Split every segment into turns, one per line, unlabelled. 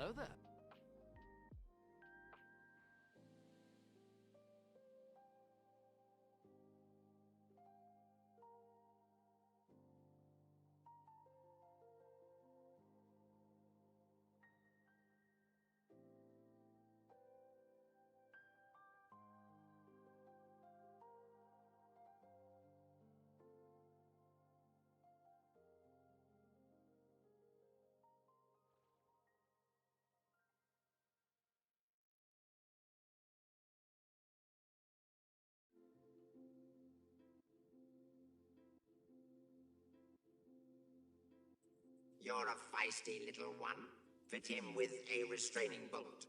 Hello there.
You're a feisty little one. Fit him with a restraining bolt.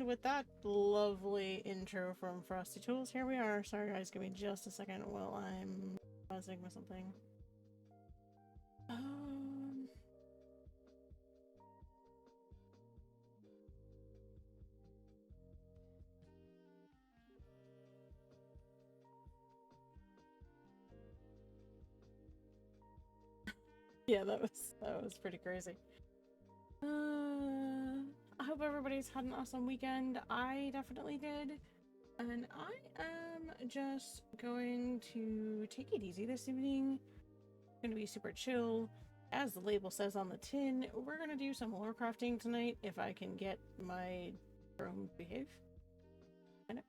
And with that lovely intro from Frosty Tools, here we are. Sorry guys, give me just a second while I'm buzzing with something. Yeah, that was pretty crazy. I hope everybody's had an awesome weekend. I definitely did. And I am just going to take it easy this evening. It's gonna be super chill. As the label says on the tin, we're gonna do some Lorecrafting tonight if I can get my drone to behave. I know.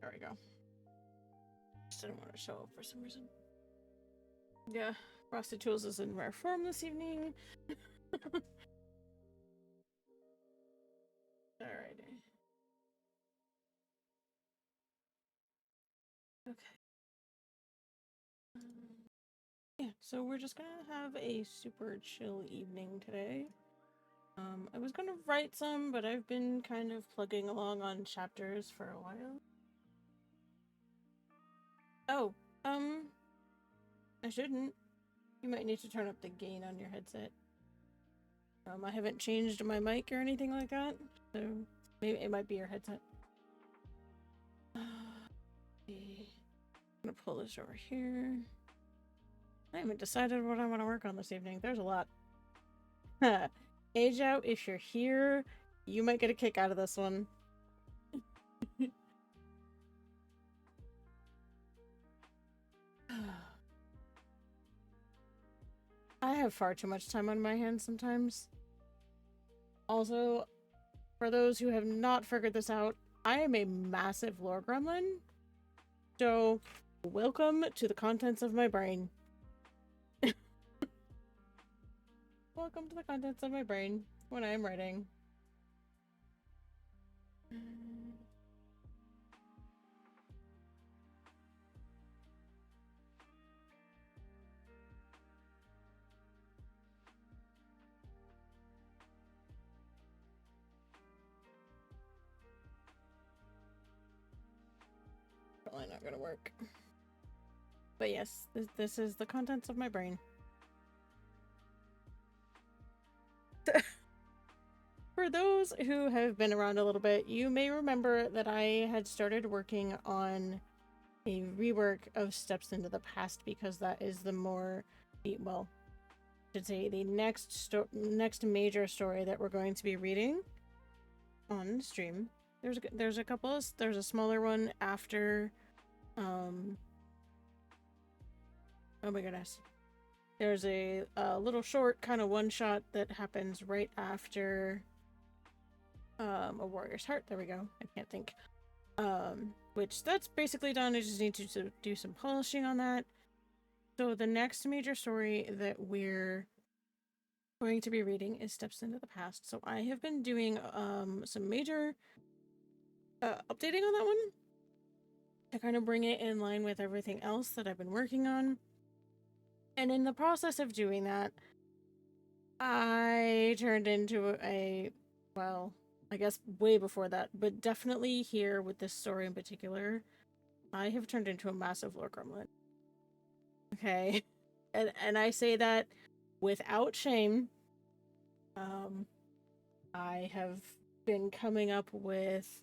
There we go. Just didn't want to show up for some reason. Yeah, Frosted Tools is in rare form this evening. Alrighty. Okay. Yeah, so we're just gonna have a super chill evening today. I was gonna write some, but I've been kind of plugging along on chapters for a while. Oh, I shouldn't. You might need to turn up the gain on your headset. I haven't changed my mic or anything like that, so maybe it might be your headset. I'm gonna pull this over here. I haven't decided what I want to work on this evening. There's a lot. Age out, if you're here, you might get a kick out of this one. I have far too much time on my hands sometimes. Also, for those who have not figured this out, I am a massive lore gremlin. So, welcome to the contents of my brain. Welcome to the contents of my brain when I am writing. Probably not gonna work. But yes, this is the contents of my brain. For those who have been around a little bit, you may remember that I had started working on a rework of Steps into the Past because that is the more, well, I should say the next major story that we're going to be reading on stream. There's a couple of, there's a smaller one after, oh my goodness. There's a little short kind of one-shot that happens right after A Warrior's Heart. There we go. I can't think. Which that's basically done. I just need to do some polishing on that. So the next major story that we're going to be reading is Steps into the Past. So I have been doing some major updating on that one to kind of bring it in line with everything else that I've been working on. And in the process of doing that, I turned into well, I guess way before that, but definitely here with this story in particular, I have turned into a massive lore gremlin. Okay. And I say that without shame. I have been coming up with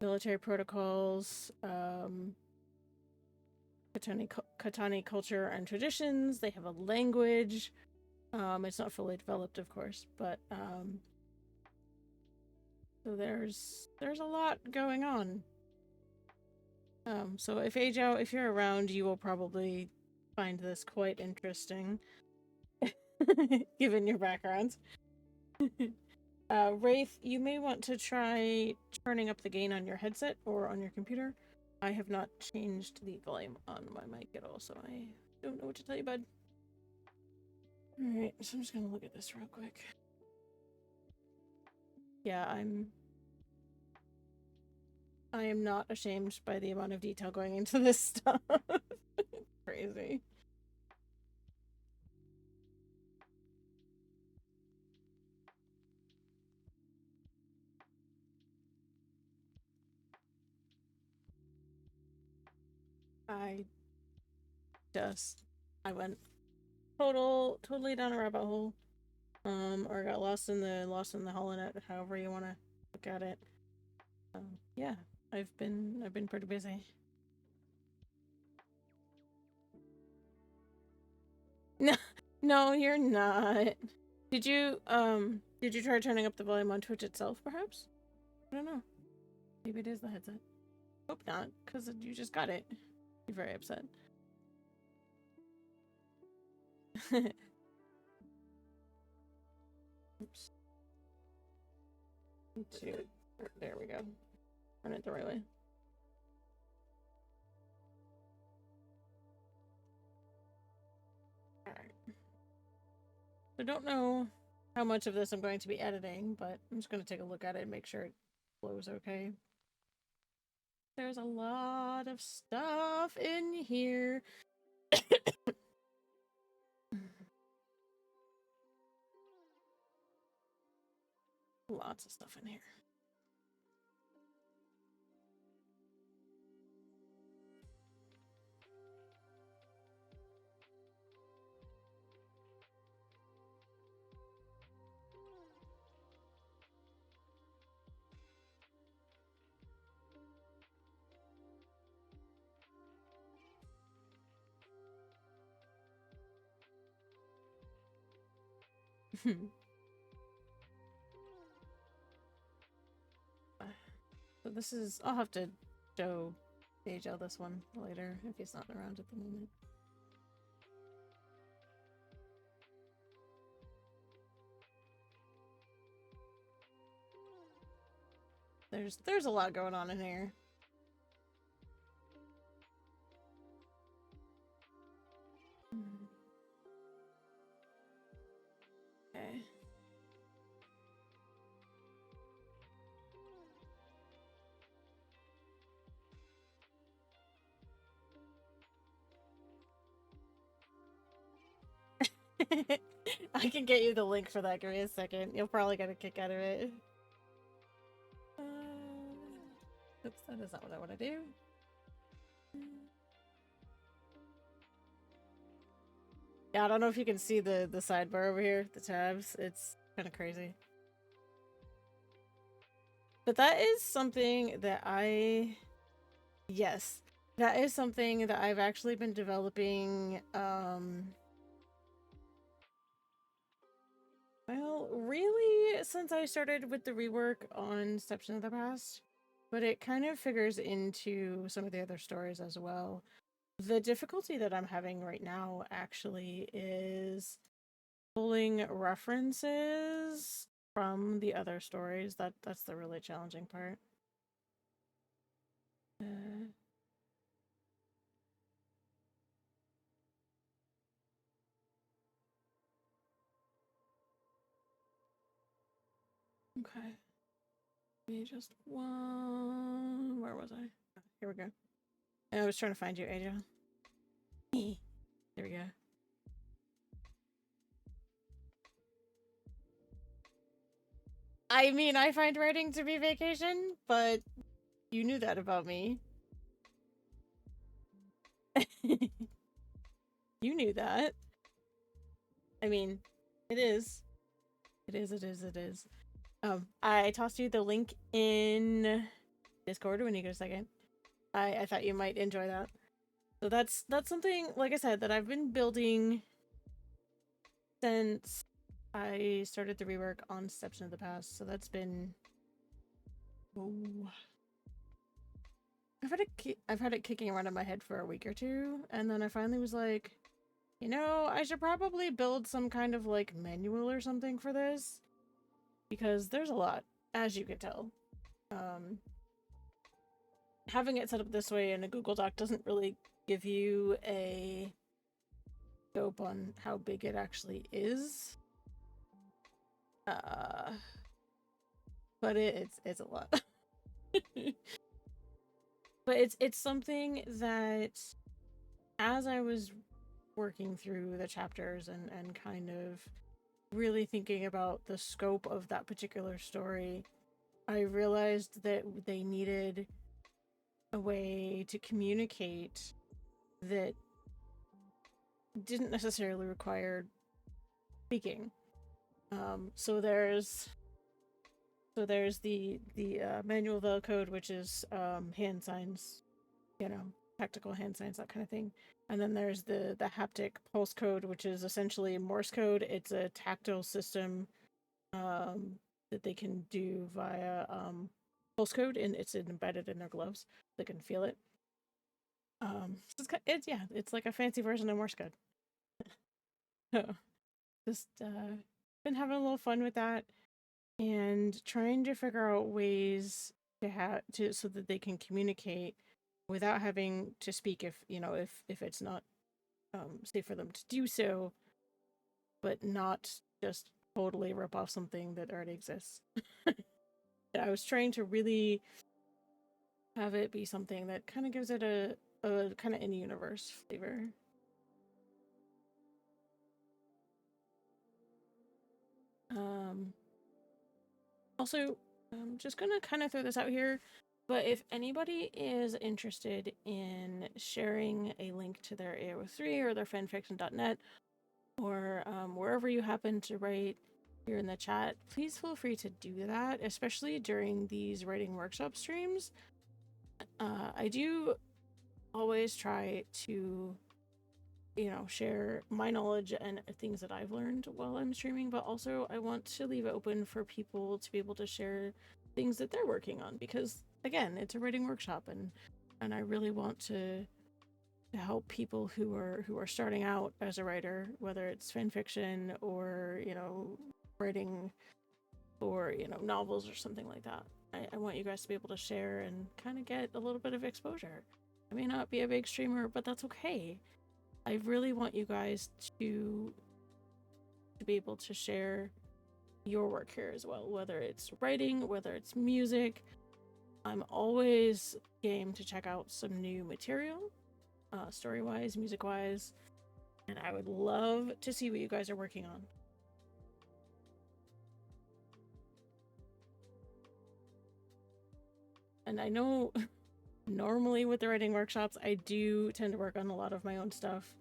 military protocols, Katani culture and traditions. They have a language. It's not fully developed, of course, but so there's a lot going on. So if Age Out, if you're around, you will probably find this quite interesting, given your background. Wraith, you may want to try turning up the gain on your headset or on your computer. I have not changed the volume on my mic at all, so I don't know what to tell you, bud. Alright, so I'm just gonna look at this real quick. yeah, I am not ashamed by the amount of detail going into this stuff. Crazy. I I went totally down a rabbit hole. Or got lost in the hole in it, however you want to look at it. Yeah, I've been pretty busy. No, no, you're not. Did you try turning up the volume on Twitch itself, perhaps? I don't know. Maybe it is the headset. Hope not, because you just got it. You're very upset. Oops. There we go. Run it the right way. Alright. I don't know how much of this I'm going to be editing, but I'm just going to take a look at it and make sure it flows okay. There's a lot of stuff in here. Lots of stuff in here. So this is, I'll have to show AJ this one later if he's not around at the moment. There's a lot going on in here. Okay. I can get you the link for that. Give me a second. You'll probably get a kick out of it. Oops, that is not what I want to do. Yeah, I don't know if you can see the sidebar over here, the tabs. It's kind of crazy. But that is something that yes, that is something that I've actually been developing, well, really since I started with the rework on Steps into the Past, but it kind of figures into some of the other stories as well. The difficulty that I'm having right now actually is pulling references from the other stories. That's the really challenging part. Okay. Me just one. Where was I? Oh, here we go. I was trying to find you, Aja. There we go. I mean, I find writing to be vacation, but you knew that about me. You knew that. I mean, it is. It is. I tossed you the link in Discord when you get a second. I thought you might enjoy that. So that's something, like I said, that I've been building since I started the rework on Steps into the Past. So that's been, I've had it kicking around in my head for a week or two, and then I finally was like, you know, I should probably build some kind of like manual or something for this, because there's a lot, as you can tell. Having it set up this way in a Google Doc doesn't really give you a scope on how big it actually is. but it's a lot. But it's something that as I was working through the chapters and kind of really thinking about the scope of that particular story, I realized that they needed a way to communicate that didn't necessarily require speaking. So there's the manual vel code, which is hand signs, you know, tactical hand signs, that kind of thing. And then there's the haptic pulse code, which is essentially Morse code. It's a tactile system that they can do via pulse code, and it's embedded in their gloves. They can feel it. So it's like a fancy version of Morse code. So just been having a little fun with that and trying to figure out ways to have to so that they can communicate without having to speak if if it's not safe for them to do so, but not just totally rip off something that already exists. I was trying to really have it be something that kind of gives it a kind of in-universe flavor. Also, I'm just gonna kind of throw this out here, but if anybody is interested in sharing a link to their AO3 or their fanfiction.net, or wherever you happen to write here in the chat, please feel free to do that, especially during these writing workshop streams. I do always try to share my knowledge and things that I've learned while I'm streaming, but also I want to leave it open for people to be able to share things that they're working on, because again, it's a writing workshop, and I really want to help people who are starting out as a writer, whether it's fan fiction or writing or novels or something like that. I want you guys to be able to share and kind of get a little bit of exposure. I may not be a big streamer, but that's okay. I really want you guys to be able to share your work here as well, whether it's writing, whether it's music. I'm always game to check out some new material, story-wise, music-wise, and I would love to see what you guys are working on. And I know normally with the writing workshops, I do tend to work on a lot of my own stuff,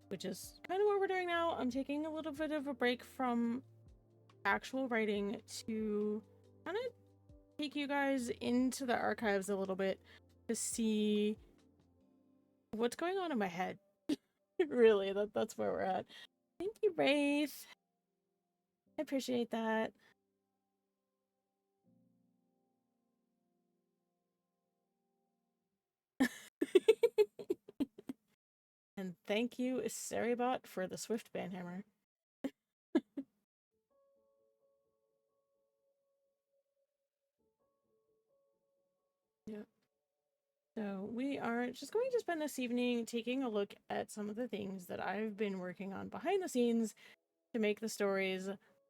which is kind of what we're doing now. I'm taking a little bit of a break from actual writing to kind of take you guys into the archives a little bit to see what's going on in my head. Really, that's where we're at. Thank you, Wraith. I appreciate that. And thank you, Saribot, for the Swift Banhammer. Yeah. So we are just going to spend this evening taking a look at some of the things that I've been working on behind the scenes to make the stories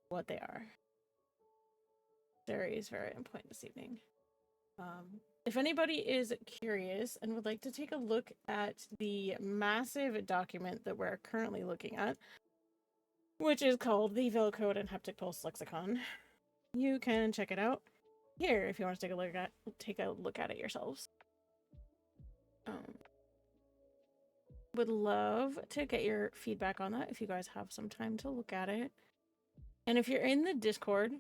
what they are. Very is very on point this evening. If anybody is curious and would like to take a look at the massive document that we're currently looking at, which is called the Velcode and Haptic Pulse Lexicon, you can check it out here if you want to take a look at it yourselves. Would love to get your feedback on that if you guys have some time to look at it. And if you're in the Discord,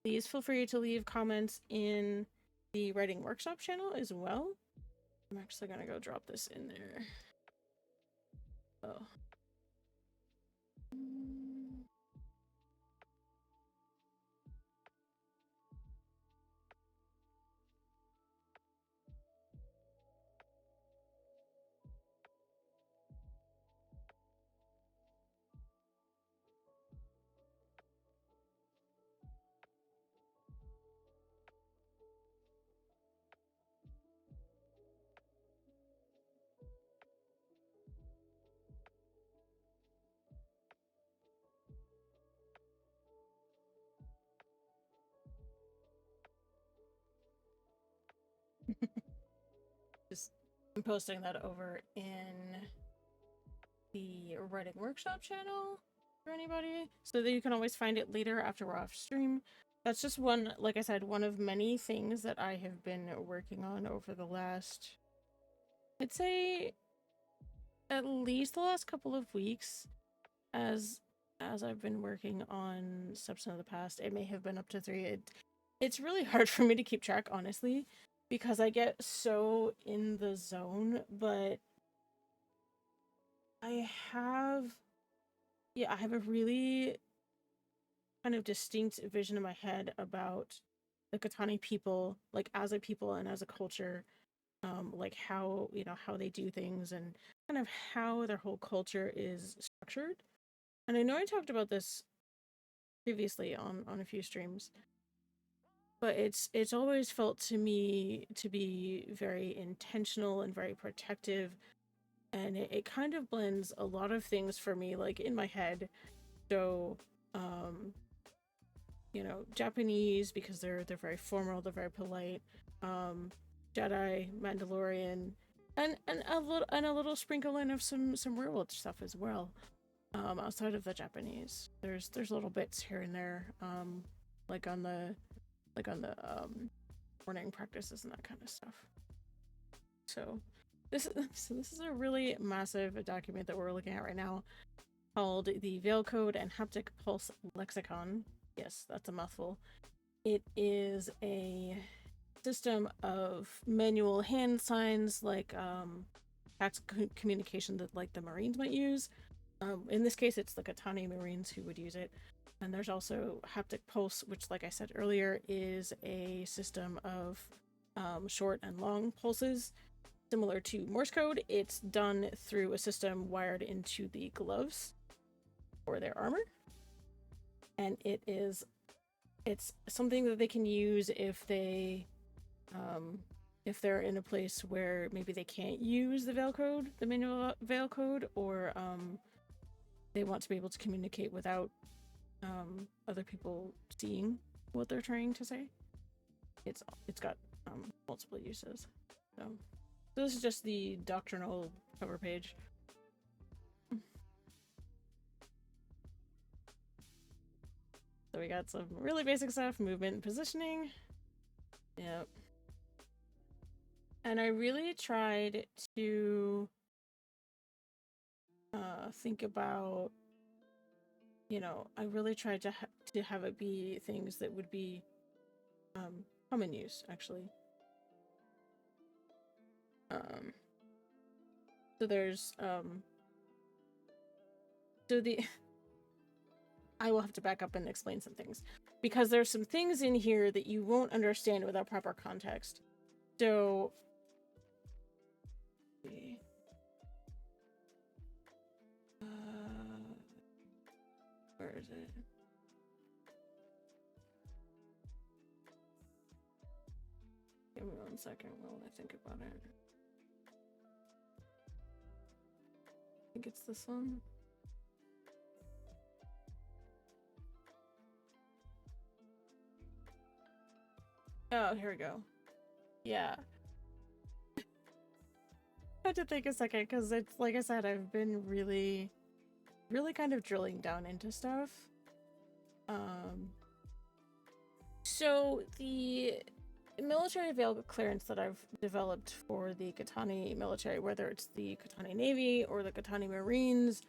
please feel free to leave comments in the writing workshop channel as well. I'm actually gonna go drop this in there. Oh. I'm posting that over in the writing workshop channel for anybody, so that you can always find it later after we're off stream. That's just one, like I said, one of many things that I have been working on over the last, I'd say, at least the last couple of weeks, as I've been working on Substance of the Past. It may have been up to 3. It's really hard for me to keep track, honestly, because I get so in the zone, but I have a really kind of distinct vision in my head about the Katani people, like as a people and as a culture, like how, how they do things and kind of how their whole culture is structured. And I know I talked about this previously on a few streams, but it's always felt to me to be very intentional and very protective, and it kind of blends a lot of things for me, like in my head. So Japanese, because they're very formal, they're very polite, Jedi, Mandalorian, and a little sprinkle in of some real stuff as well. Outside of the Japanese, there's little bits here and there, like on the morning practices and that kind of stuff. So this is a really massive document that we're looking at right now, called the Veil Code and Haptic Pulse Lexicon. Yes, that's a mouthful. It is a system of manual hand signs, like tactical communication that like the Marines might use. In this case, it's the Katani Marines who would use it. And there's also Haptic Pulse, which, like I said earlier, is a system of short and long pulses. Similar to Morse code, it's done through a system wired into the gloves or their armor. And it's something that they can use if they're in a place where maybe they can't use the Veil Code, the manual Veil Code, or they want to be able to communicate without other people seeing what they're trying to say. It's got multiple uses. So this is just the doctrinal cover page. So we got some really basic stuff: movement and positioning. Yep. And I really tried to think about, I really tried to have it be things that would be common use, actually. So there's so the I will have to back up and explain some things, because there's some things in here that you won't understand without proper context. So where is it? Give me 1 second while I think about it. I think it's this one. Oh, here we go. Yeah. I had to take a second, because it's, like I said, I've been really kind of drilling down into stuff. So the military veil clearance that I've developed for the Katani military, whether it's the Katani Navy or the Katani Marines,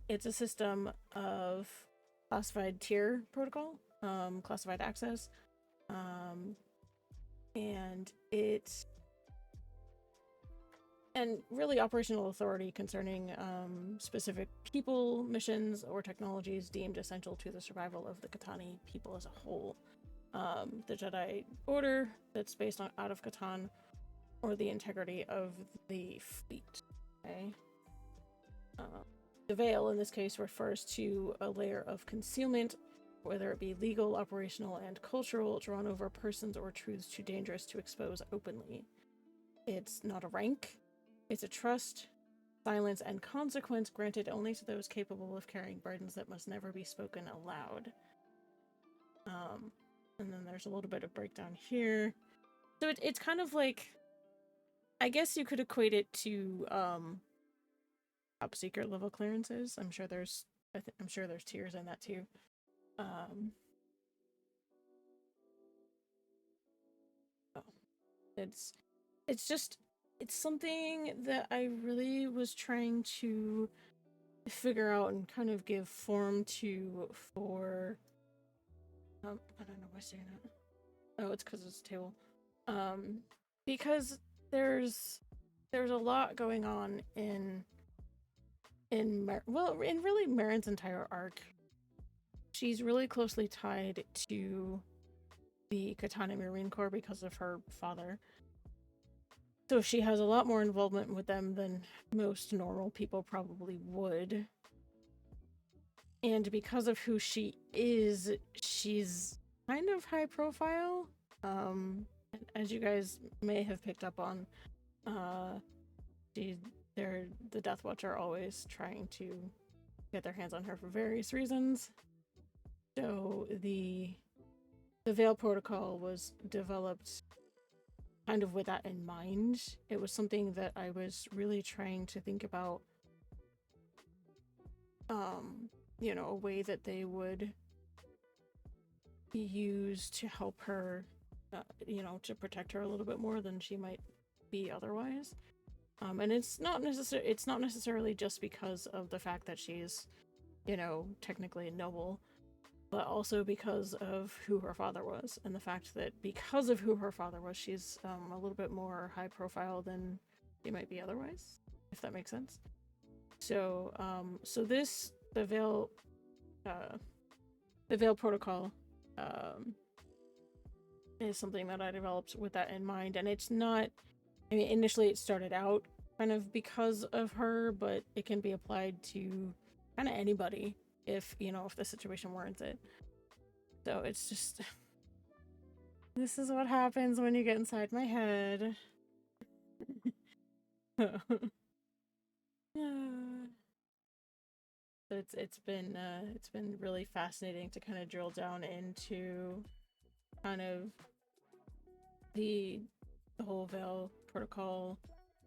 it's a system of classified tier protocol, classified access, and really operational authority concerning specific people, missions, or technologies deemed essential to the survival of the Katani people as a whole. The Jedi Order that's based on out of Catan, or the integrity of the fleet. Okay. The veil in this case refers to a layer of concealment, whether it be legal, operational, and cultural, drawn over persons or truths too dangerous to expose openly. It's not a rank. It's a trust, silence, and consequence granted only to those capable of carrying burdens that must never be spoken aloud. And then there's a little bit of breakdown here. So it's kind of like I guess you could equate it to top secret level clearances. I'm sure there's I'm sure there's tiers in that too. Um oh, it's just it's something that I really was trying to figure out and kind of give form to for I don't know why I'm saying that. Oh, it's because it's a table. Um, because there's a lot going on in really Marin's entire arc. She's really closely tied to the Katana Marine Corps because of her father. So she has a lot more involvement with them than most normal people probably would. And because of who she is, she's kind of high profile. As you guys may have picked up on, uh, the Death Watch are always trying to get their hands on her for various reasons. So the Veil Protocol was developed kind of with that in mind. It was something that I was really trying to think about, a way that they would use to help her, to protect her a little bit more than she might be otherwise. And it's not necessarily just because of the fact that she's, technically noble, but also because of who her father was, and the fact that because of who her father was, she's a little bit more high profile than she might be otherwise, if that makes sense. So, the Veil Protocol, is something that I developed with that in mind, and it's not. I mean, initially it started out kind of because of her, but it can be applied to kind of anybody if the situation warrants it. So it's just this is what happens when you get inside my head. So it's been really fascinating to kind of drill down into kind of the whole Veil Protocol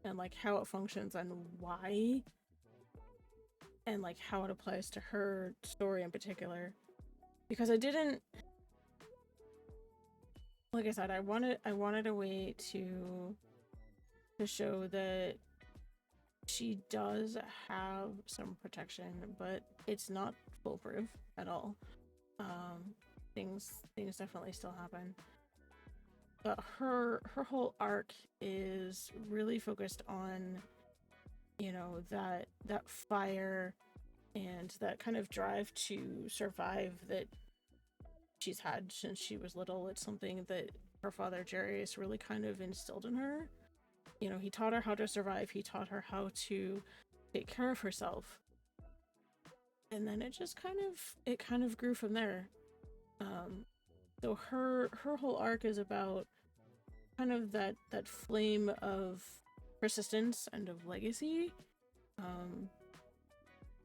and like how it functions and why, and like how it applies to her story in particular. Because I didn't, like I said, I wanted a way to show that she does have some protection, but it's not foolproof at all. Things definitely still happen. But her whole arc is really focused on, that fire and that kind of drive to survive that she's had since she was little. It's something that her father Jarius really kind of instilled in her. He taught her how to survive, he taught her how to take care of herself. And then it just kind of grew from there. So her whole arc is about kind of that flame of persistence and of legacy.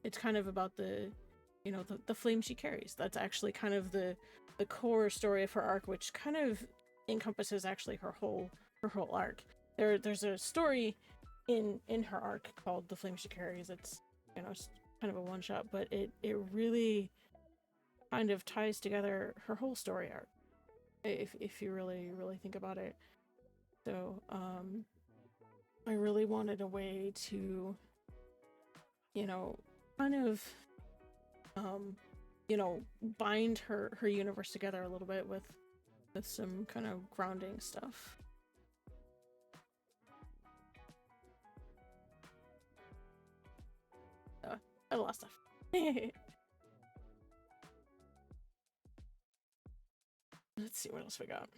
It's kind of about the flame she carries. That's actually kind of the core story of her arc, which kind of encompasses actually her whole arc. There's a story in her arc called The Flame She Carries. It's it's kind of a one shot, but it really kind of ties together her whole story arc if you really think about it. So I really wanted a way to kind of bind her universe together a little bit with some kind of grounding stuff. A lot of stuff. Let's see what else we got.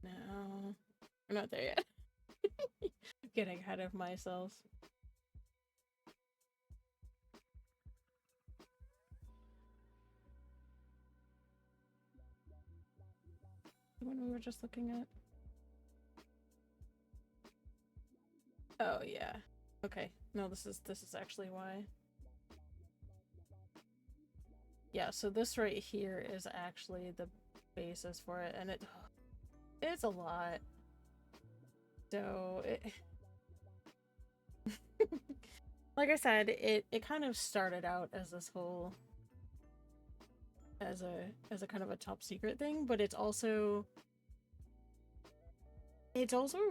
No, we're not there yet. Getting ahead of myself. The one we were just looking at. Oh yeah. Okay, no, this is actually why. Yeah, so this right here is actually the basis for it, and it's a lot. So it like I said, it kind of started out as this whole as a kind of a top secret thing, but it's also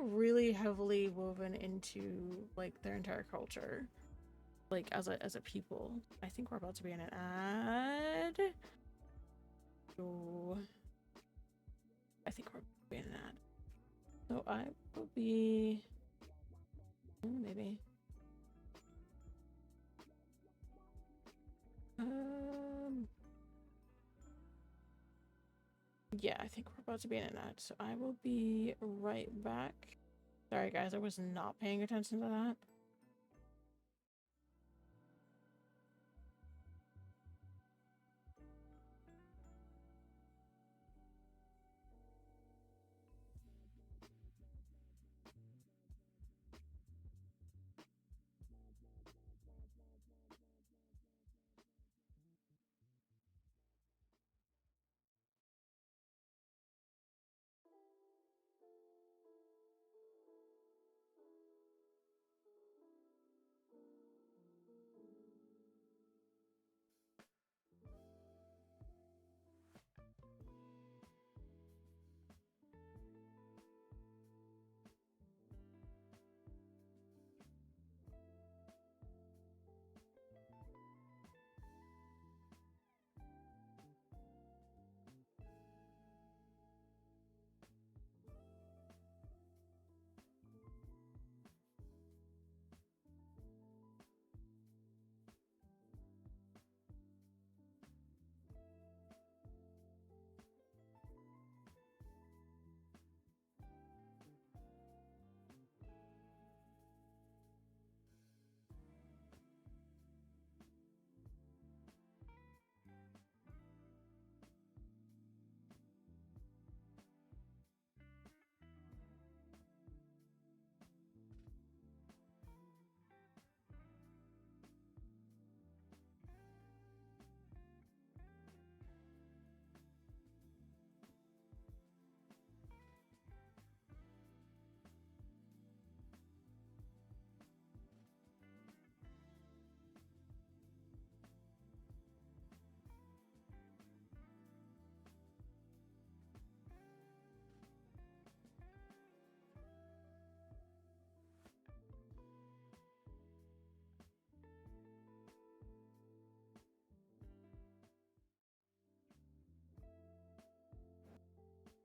really heavily woven into like their entire culture, like as a people. I think we're about to be in an ad. So I think we're being an ad. So I will be maybe. Yeah, I think we're about to be in an ad, so I will be right back. Sorry guys, I was not paying attention to that.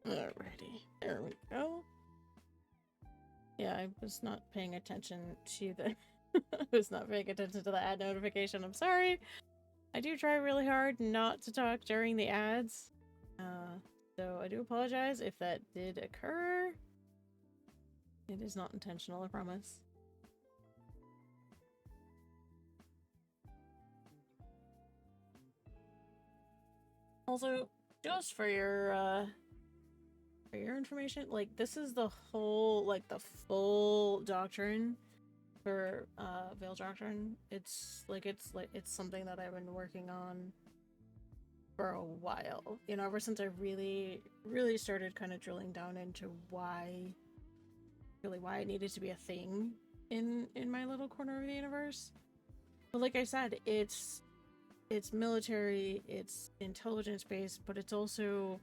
Alrighty, there we go. Yeah, I was not paying attention to the I was not paying attention to the ad notification. I'm sorry. I do try really hard not to talk during the ads. So I do apologize if that did occur. It is not intentional, I promise. Also, just for your information, like this is the whole, like the full doctrine for Veil Doctrine. It's something that I've been working on for a while. You know, ever since I really started kind of drilling down into why it needed to be a thing in my little corner of the universe. But like I said, it's military, it's intelligence based, but it's also,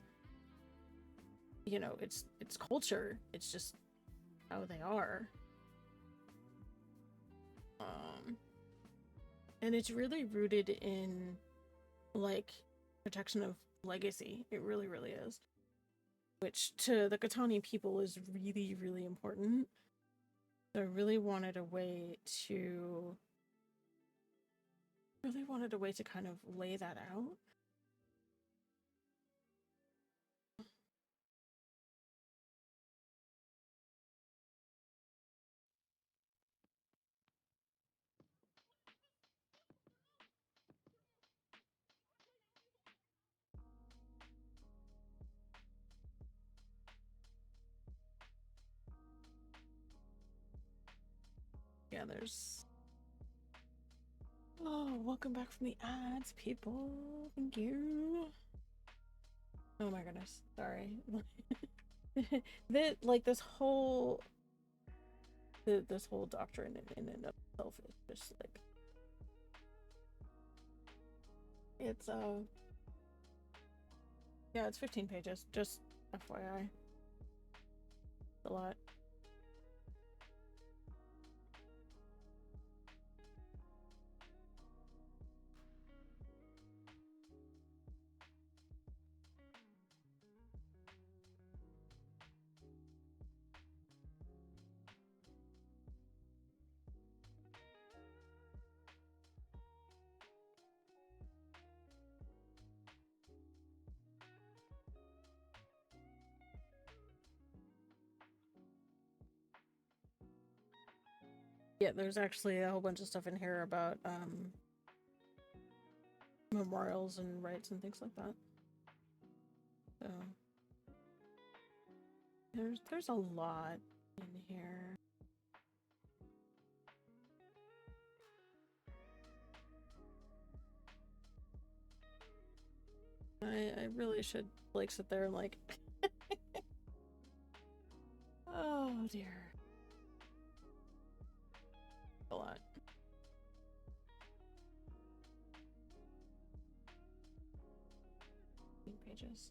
you know, it's culture. It's just how they are. And it's really rooted in like protection of legacy. It really is, which to the Katani people is really important. So I really wanted a way to kind of lay that out. Yeah, yeah, there's... Oh, welcome back from the ads, people. Thank you. Oh my goodness. Sorry. This whole... This whole doctrine in and of itself is just like... It's, yeah, it's 15 pages. Just FYI. It's a lot. Yeah, there's actually a whole bunch of stuff in here about memorials and rights and things like that. So there's a lot in here. I really should like sit there and like oh dear. A lot. Pages.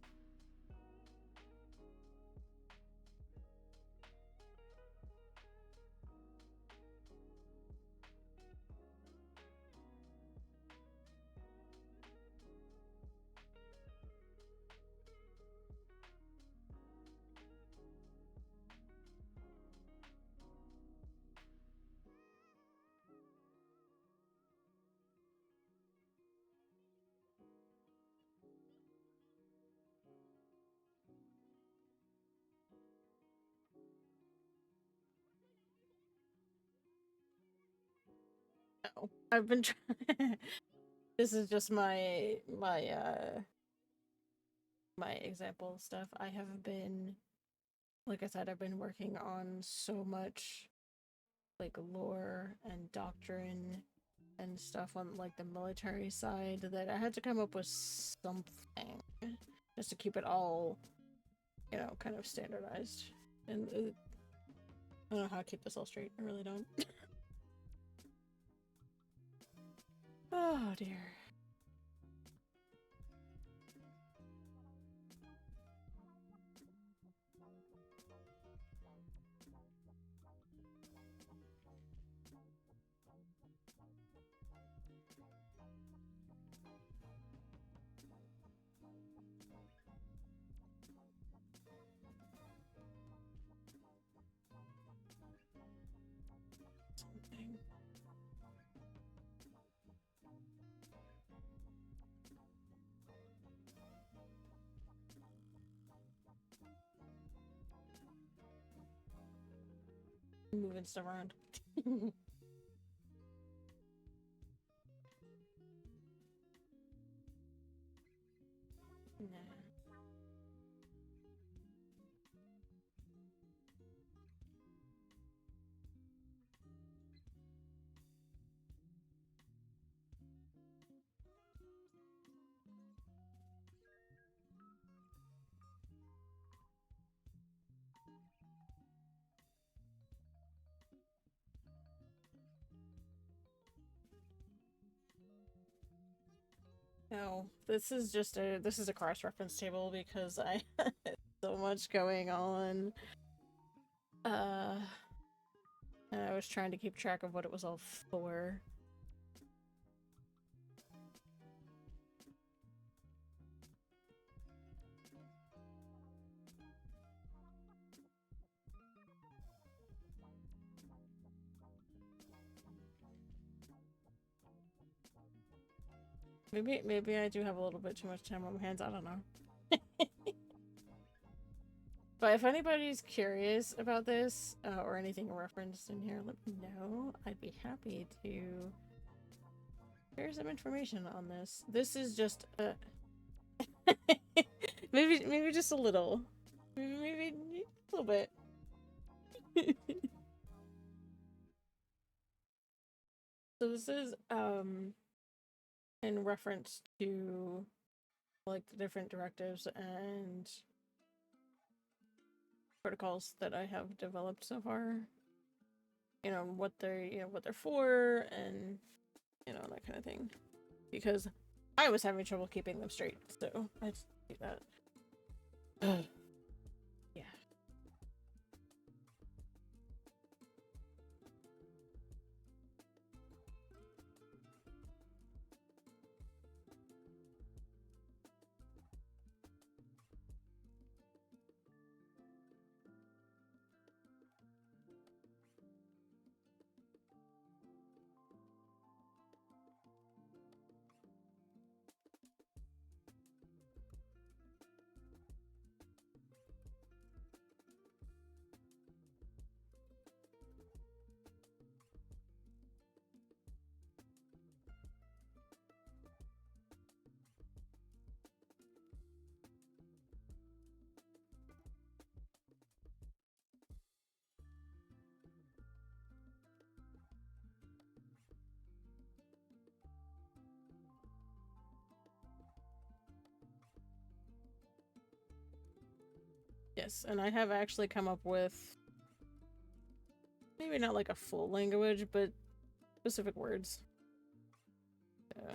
Oh, I've been trying. This is just my example stuff. I have been, like I said, I've been working on so much like lore and doctrine and stuff on like the military side that I had to come up with something just to keep it all, you know, kind of standardized. And I don't know how to keep this all straight. I really don't. Oh dear. Something. Moving stuff around. Nah. No, this is just a cross-reference table because I had so much going on. And I was trying to keep track of what it was all for. Maybe I do have a little bit too much time on my hands. I don't know. But if anybody's curious about this or anything referenced in here, let me know. I'd be happy to share some information on this. This is just maybe just a little, maybe a little bit. So this is in reference to like the different directives and protocols that I have developed so far. You know, what they're for, and you know, that kind of thing. Because I was having trouble keeping them straight, so I just do that. Yeah. Yes, and I have actually come up with maybe not like a full language, but specific words. Yeah.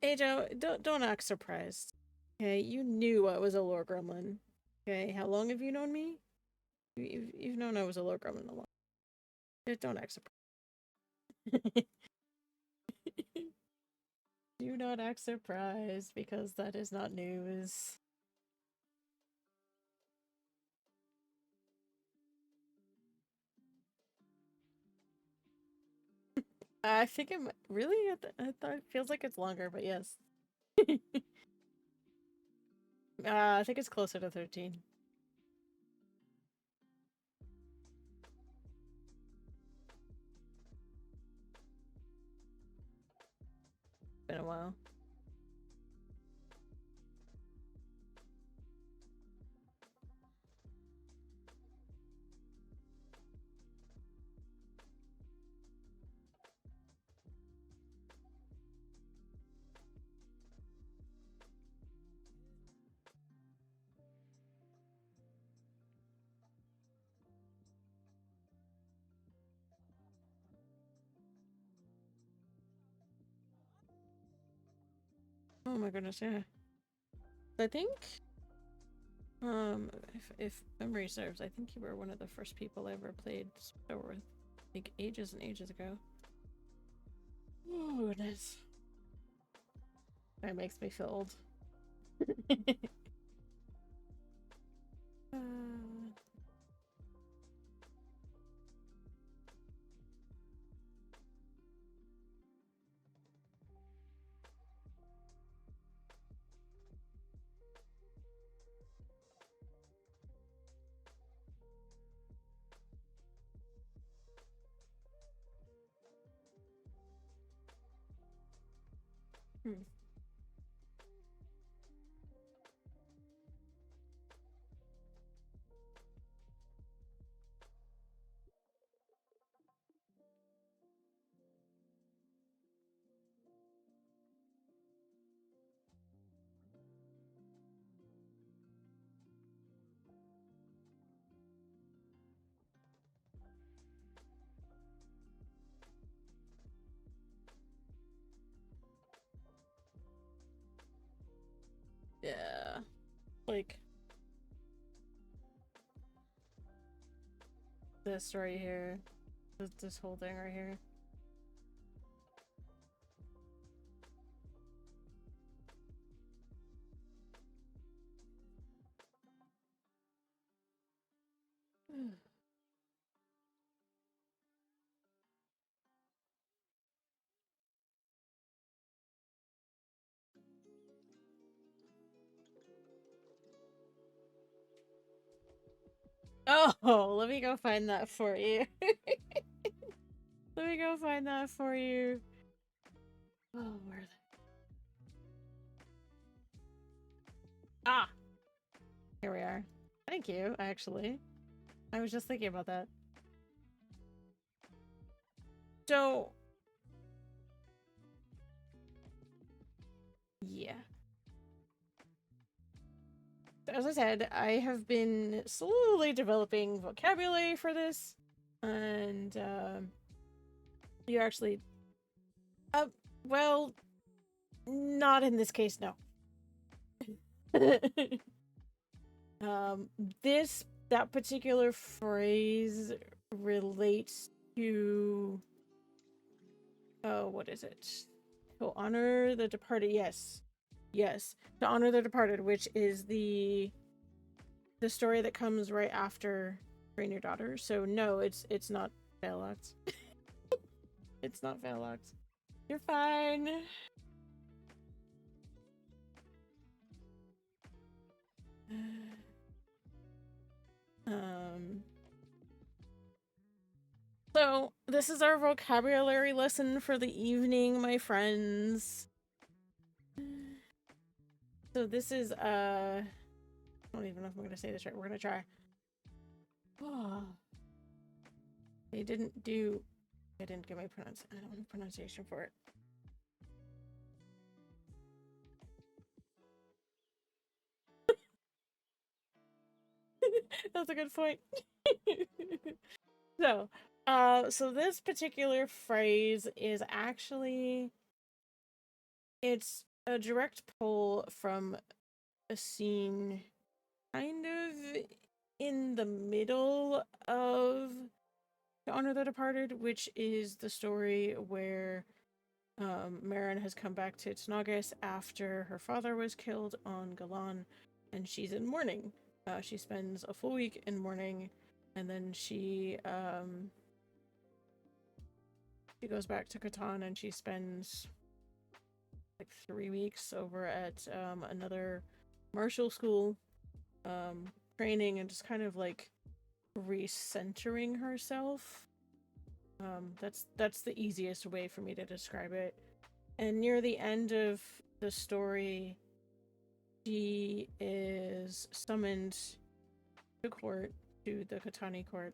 Ajo, don't act surprised. Okay, you knew I was a lore gremlin. Okay, how long have you known me? You've known I was a lore gremlin a lot. Don't act surprised. Do not act surprised, because that is not news. I think it really. I thought it feels like it's longer, but yes. I think it's closer to 13. Been a while. Oh my goodness, yeah. I think, if memory serves, I think you were one of the first people I ever played Star Wars, like ages and ages ago. Oh goodness. That makes me feel old. uh... Hmm. Yeah. Like, this right here. This whole thing right here. Oh, let me go find that for you. Let me go find that for you. Oh, where are they? Ah! Here we are. Thank you, actually. I was just thinking about that. So... yeah. As I said, I have been slowly developing vocabulary for this. And, you actually... well... not in this case, no. That particular phrase relates to... oh, what is it? To honor the departed, yes. Yes. To honor the departed, which is the story that comes right after Train Your Daughter. So no, it's not Velox. It's not Velox. You're fine. So this is our vocabulary lesson for the evening, my friends. So this is I don't even know if I'm gonna say this right. We're gonna try. Oh. They didn't give my pronunciation for it. That's a good point. So this particular phrase is actually, it's a direct pull from a scene kind of in the middle of To Honor the Departed, which is the story where Marin has come back to Tanagas after her father was killed on Galan, and she's in mourning. She spends a full week in mourning, and then she goes back to Catan, and she spends like 3 weeks over at another martial school, training and just kind of like recentering herself. That's the easiest way for me to describe it. And near the end of the story, she is summoned to court, to the Katani court.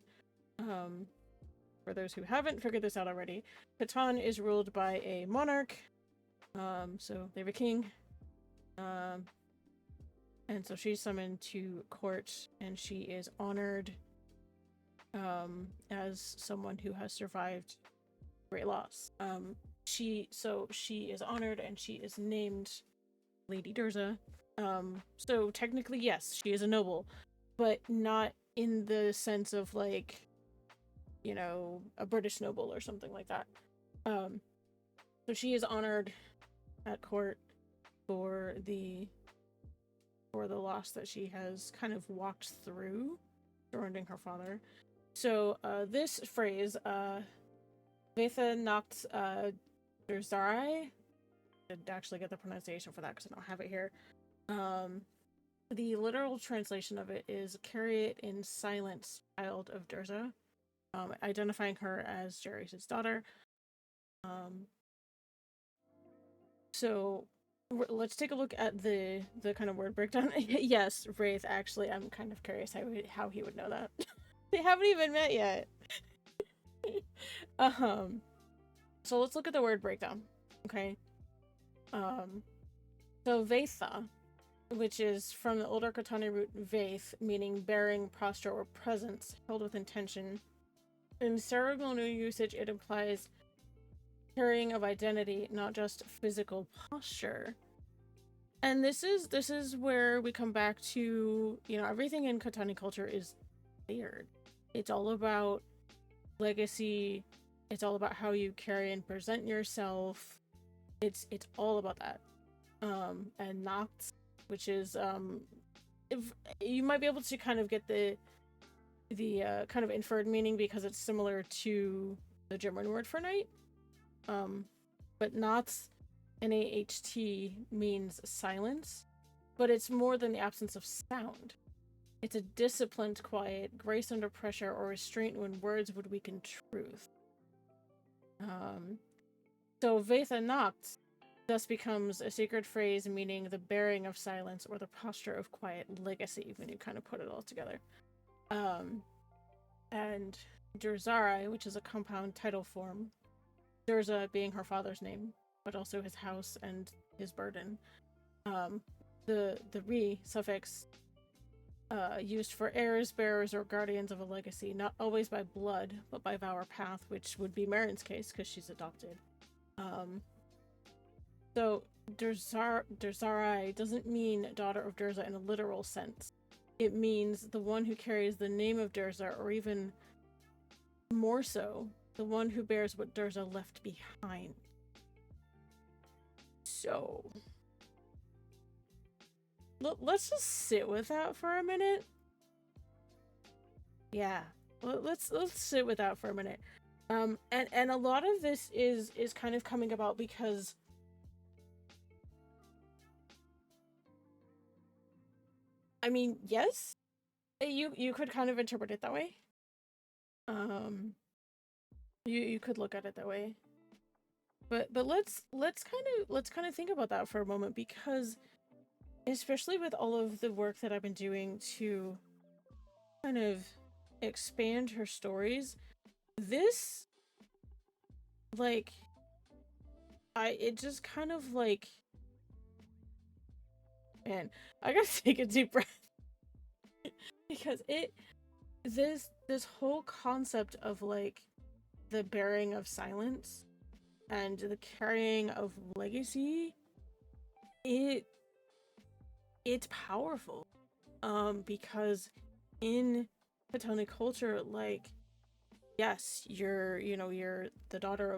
For those who haven't figured this out already, Catan is ruled by a monarch. So they have a king. And so she's summoned to court, and she is honored as someone who has survived great loss. She is honored, and she is named Lady Durza. So technically, yes, she is a noble, but not in the sense of like, you know, a British noble or something like that. So she is honored at court for the loss that she has kind of walked through surrounding her father. So this phrase, Vetha Nacht Durzarai, I did actually get the pronunciation for that because I don't have it here. The literal translation of it is "carry it in silence, child of Durza," identifying her as Jerry's daughter. So let's take a look at the kind of word breakdown. Yes, Wraith, actually, I'm kind of curious how he would know that. They haven't even met yet. So let's look at the word breakdown. Okay. So Vetha, which is from the older Katani root Vaith, meaning bearing, posture, or presence, held with intention. In ceremonial usage, it implies carrying of identity, not just physical posture. And this is where we come back to, you know, everything in Katani culture is layered. It's all about legacy. It's all about how you carry and present yourself. It's all about that. And Nacht, which is if you might be able to kind of get the kind of inferred meaning because it's similar to the German word for night. But Nacht, N-A-H-T, means silence, but it's more than the absence of sound. It's a disciplined quiet, grace under pressure, or restraint when words would weaken truth. So Vetha Nacht thus becomes a sacred phrase meaning the bearing of silence or the posture of quiet legacy when you kind of put it all together. And Durzarai, which is a compound title form, Durza being her father's name, but also his house and his burden. The re suffix used for heirs, bearers, or guardians of a legacy, not always by blood, but by vow or path, which would be Marin's case because she's adopted. So Durzarai doesn't mean daughter of Durza in a literal sense. It means the one who carries the name of Durza, or even more so, the one who bears what Durza left behind. So let's just sit with that for a minute. Yeah, let's sit with that for a minute. And a lot of this is kind of coming about because I mean, yes, you could kind of interpret it that way. You could look at it that way. But let's kind of think about that for a moment, because especially with all of the work that I've been doing to kind of expand her stories, this like it just kind of like, man, I gotta take a deep breath because this whole concept of like the bearing of silence and the carrying of legacy, it's powerful, because in Katana culture, like, yes, you're the daughter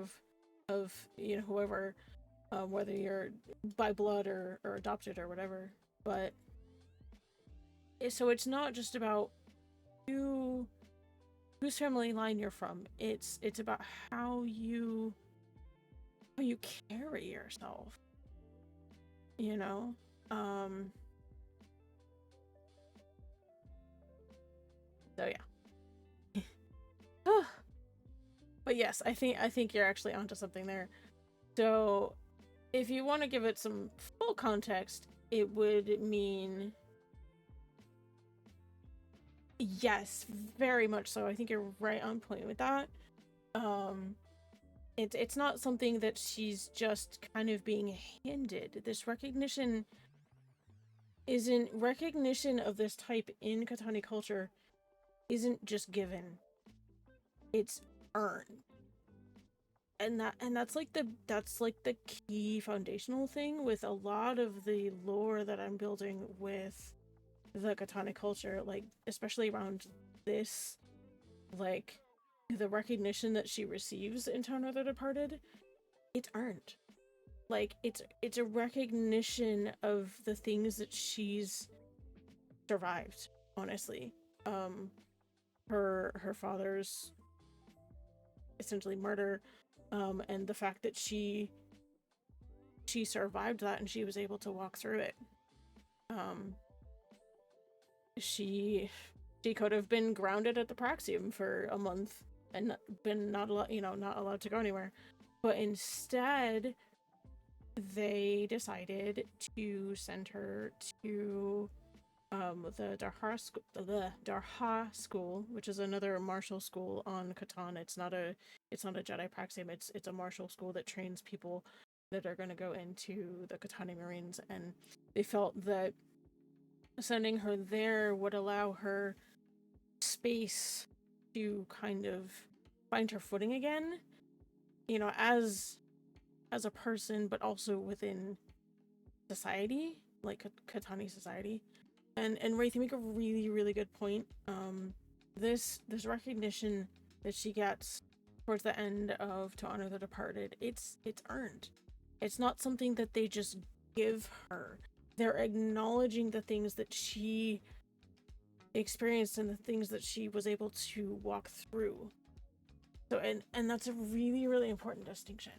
of whoever, whether you're by blood or adopted or whatever, but so it's not just about whose family line you're from. It's about how you carry yourself, you know. So yeah. But yes, I think you're actually onto something there. So if you want to give it some full context, it would mean, yes, very much so. I think you're right on point with that. It's not something that she's just kind of being handed. This recognition of this type in Katani culture isn't just given. It's earned. And that's like the key foundational thing with a lot of the lore that I'm building with the Katana culture, like especially around this, like the recognition that she receives in Town of the Departed, it's earned. Like it's a recognition of the things that she's survived, honestly. Her father's essentially murder, and the fact that she survived that and she was able to walk through it. She could have been grounded at the Praxium for a month and been not allowed to go anywhere, but instead they decided to send her to the Darha school, which is another martial school on Catan. It's not a Jedi Praxium. It's a martial school that trains people that are going to go into the Katani Marines, and they felt that sending her there would allow her space to kind of find her footing again, as a person, but also within society, like Katani society. And Wraith, you make a really, really good point. This recognition that she gets towards the end of To Honor the Departed, it's earned. It's not something that they just give her. They're acknowledging the things that she experienced and the things that she was able to walk through. So and that's a really, really important distinction.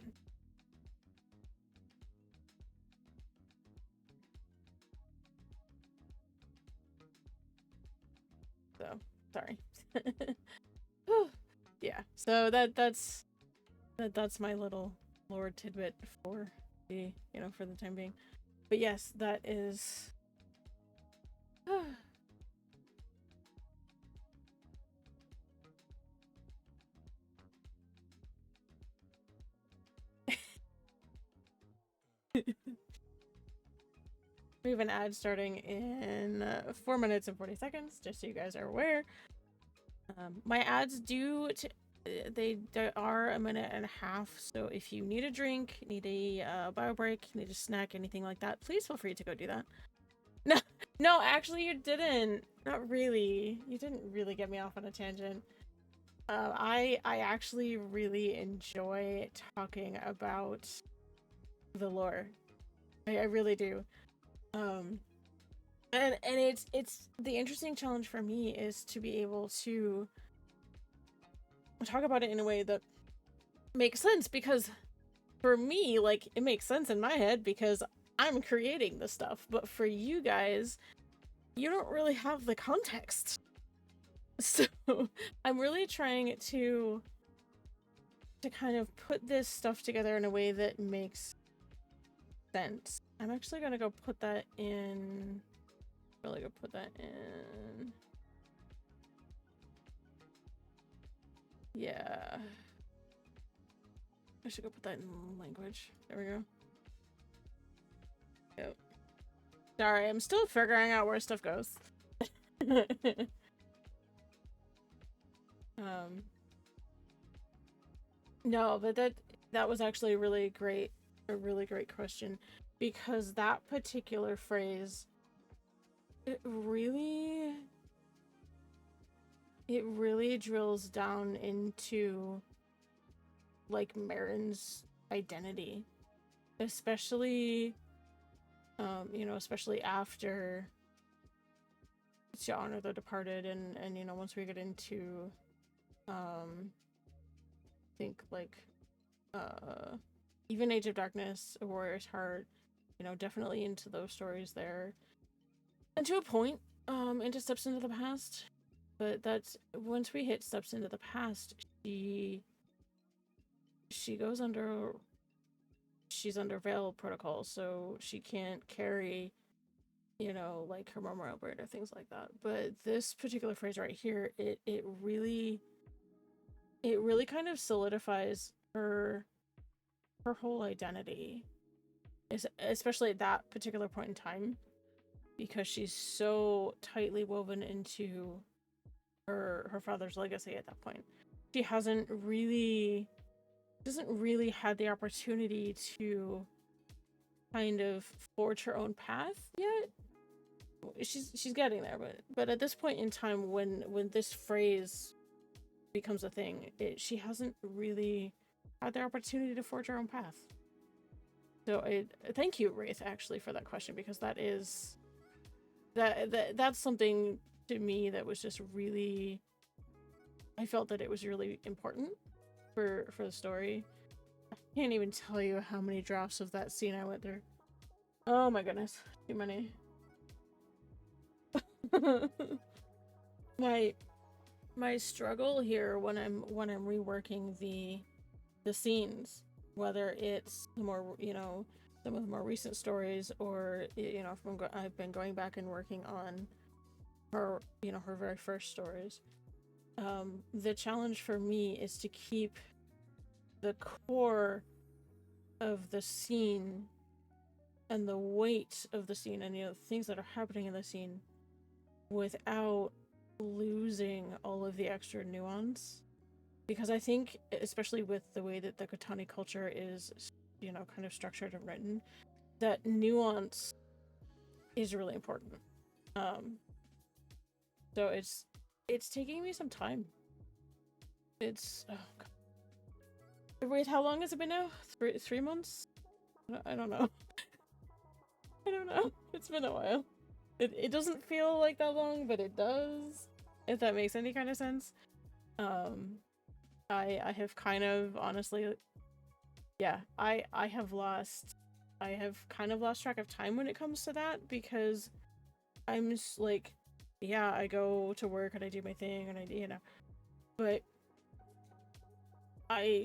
So sorry. Yeah. So that's my little lore tidbit for the for the time being. But yes, that is. We have an ad starting in 4 minutes and 40 seconds, just so you guys are aware. My ads they are a minute and a half, so if you need a drink, need a bio break, need a snack, anything like that, please feel free to go do that. No, actually you didn't. Not really. You didn't really get me off on a tangent. I actually really enjoy talking about the lore. I really do. And it's the interesting challenge for me is to be able to talk about it in a way that makes sense, because for me, like, it makes sense in my head because I'm creating the stuff, but for you guys, you don't really have the context. So I'm really trying to kind of put this stuff together in a way that makes sense. I'm actually gonna go put that in. Really go put that in. Yeah. I should go put that in language. There we go. Yep. Sorry, I'm still figuring out where stuff goes. No, but that was actually a really great question, because that particular phrase, it really drills down into like Marin's identity, especially especially after to honor the departed, and once we get into I think like even Age of Darkness, A Warrior's Heart, definitely into those stories there, and to a point into Steps into the Past. But that's once we hit Steps into the Past, she goes under she's under veil protocol, so she can't carry like her memorial braid or things like that. But this particular phrase right here, it really kind of solidifies her whole identity, especially at that particular point in time, because she's so tightly woven into her father's legacy at that point. She doesn't really had the opportunity to kind of forge her own path yet. She's getting there, but at this point in time, when this phrase becomes a thing, she hasn't really had the opportunity to forge her own path. So thank you, Wraith, actually, for that question, because that's something to me that was just really, I felt that it was really important for the story. I can't even tell you how many drafts of that scene I went through. Oh my goodness, too many. my struggle here when I'm reworking the scenes, whether it's more some of the more recent stories, or if I've been going back and working on her her very first stories, the challenge for me is to keep the core of the scene and the weight of the scene, and things that are happening in the scene, without losing all of the extra nuance. Because I think, especially with the way that the Katani culture is kind of structured and written, that nuance is really important. So it's taking me some time. It's, oh god. Wait, how long has it been now? 3 months? I don't know. I don't know. It's been a while. It doesn't feel like that long, but it does, if that makes any kind of sense. I have kind of, honestly, yeah, I have kind of lost track of time when it comes to that, because I'm just like, yeah, I go to work and I do my thing and but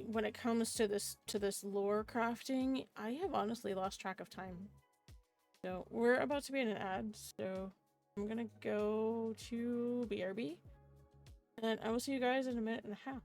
when it comes to this lore crafting, I have honestly lost track of time. So we're about to be in an ad, so I'm gonna go to BRB, and I will see you guys in a minute and a half.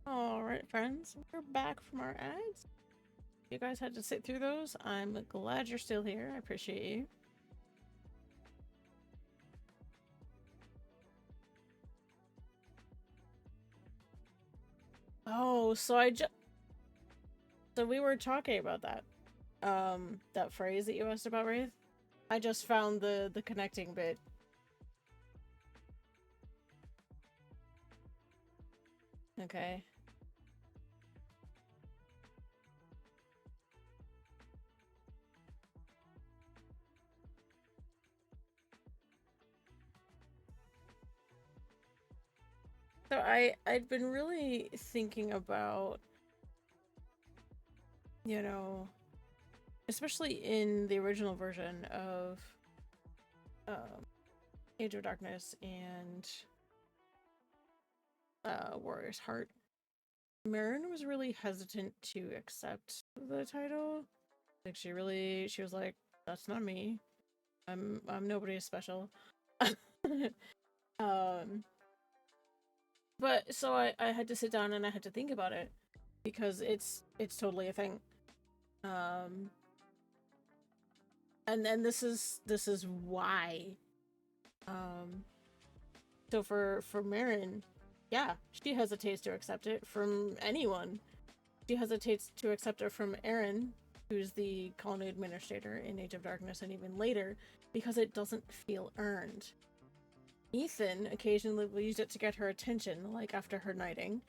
Alright, friends, we're back from our ads. You guys had to sit through those. I'm glad you're still here. I appreciate you. Oh, so we were talking about that. That phrase that you asked about, Wraith. I just found the connecting bit. Okay. So I'd been really thinking about, you know, especially in the original version of Age of Darkness and Warrior's Heart, Marin was really hesitant to accept the title. Like she was like, "That's not me. I'm nobody special." um, but so I had to sit down and I had to think about it because it's totally a thing. And then this is why. So for Marin, yeah, she hesitates to accept it from anyone. She hesitates to accept it from Aaron, who's the colony administrator in Age of Darkness and even later, because it doesn't feel earned. Ethan occasionally will use it to get her attention, like after her knighting.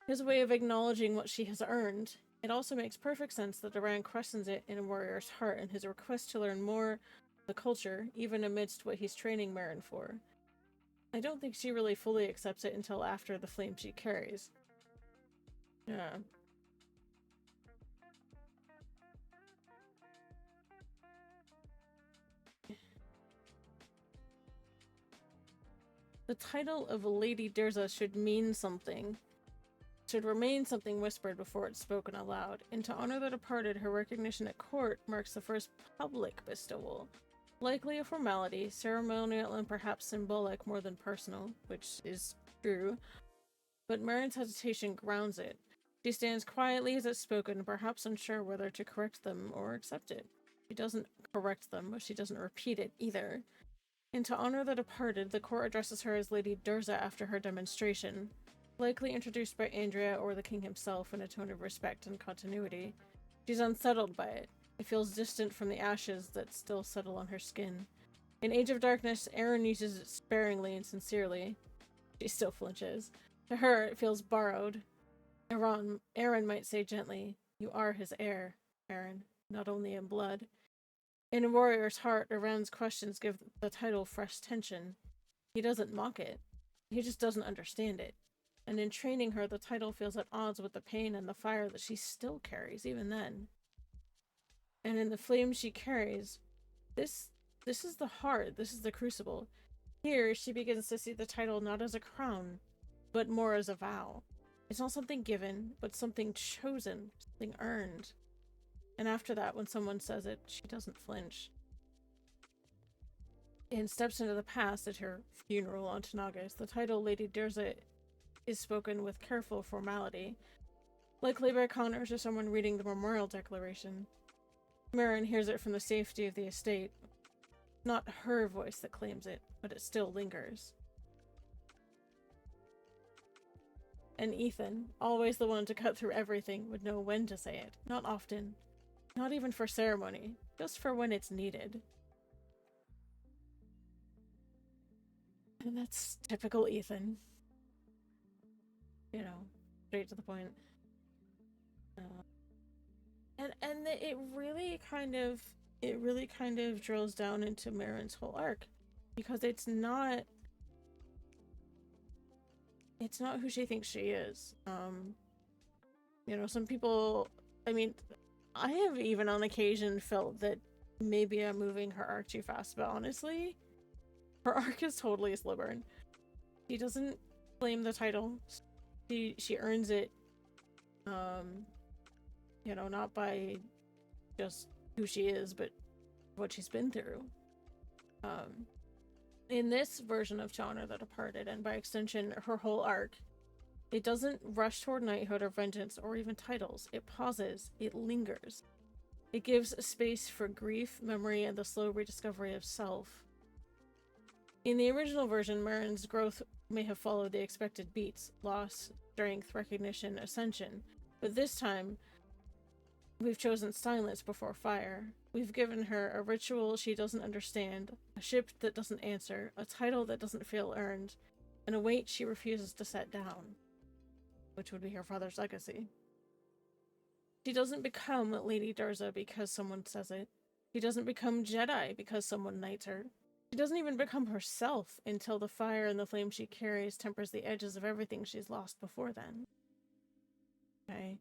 His way of acknowledging what she has earned. It also makes perfect sense that Duran questions it in a warrior's heart in his request to learn more of the culture, even amidst what he's training Marin for. I don't think she really fully accepts it until after the flame she carries. Yeah. The title of Lady Dirza should mean something. Should remain something whispered before it's spoken aloud. And to honor the departed, her recognition at court marks the first public bestowal. Likely a formality, ceremonial and perhaps symbolic more than personal, which is true. But Marin's hesitation grounds it. She stands quietly as it's spoken, perhaps unsure whether to correct them or accept it. She doesn't correct them, but she doesn't repeat it either. And to honor the departed, the court addresses her as Lady Dirza after her demonstration, likely introduced by Andrea or the king himself in a tone of respect and continuity. She's unsettled by it. It feels distant from the ashes that still settle on her skin. In Age of Darkness, Aaron uses it sparingly and sincerely. She still flinches. To her, it feels borrowed. Aaron might say gently, "You are his heir, Aaron, not only in blood." In a warrior's heart, Aaron's questions give the title fresh tension. He doesn't mock it. He just doesn't understand it. And in training her, the title feels at odds with the pain and the fire that she still carries, even then. And in the flame she carries, this is the heart, this is the crucible. Here, she begins to see the title not as a crown, but more as a vow. It's not something given, but something chosen, something earned. And after that, when someone says it, she doesn't flinch. And steps into the past at her funeral on Tanagas. The title Lady Dirza is spoken with careful formality, likely by Connors or someone reading the memorial declaration. Marin hears it from the safety of the estate. Not her voice that claims it, but it still lingers. And Ethan, always the one to cut through everything, would know when to say it. Not often. Not even for ceremony. Just for when it's needed. And that's typical Ethan. You know, straight to the point. And it really kind of drills down into Marin's whole arc, because it's not who she thinks she is. You know, some people, I mean, I have even on occasion felt that maybe I'm moving her arc too fast, but honestly, her arc is totally a slow burn. She doesn't claim the title. She earns it, you know, not by just who she is, but what she's been through. In this version of To Honor the Departed, and by extension, her whole arc, it doesn't rush toward knighthood or vengeance or even titles. It pauses. It lingers. It gives space for grief, memory, and the slow rediscovery of self. In the original version, Marin's growth may have followed the expected beats: loss, strength, recognition, ascension. But this time, we've chosen silence before fire. We've given her a ritual she doesn't understand, a ship that doesn't answer, a title that doesn't feel earned, and a weight she refuses to set down, which would be her father's legacy. She doesn't become Lady Dirza because someone says it. She doesn't become Jedi because someone knights her. She doesn't even become herself until the fire and the flame she carries tempers the edges of everything she's lost before then. Okay?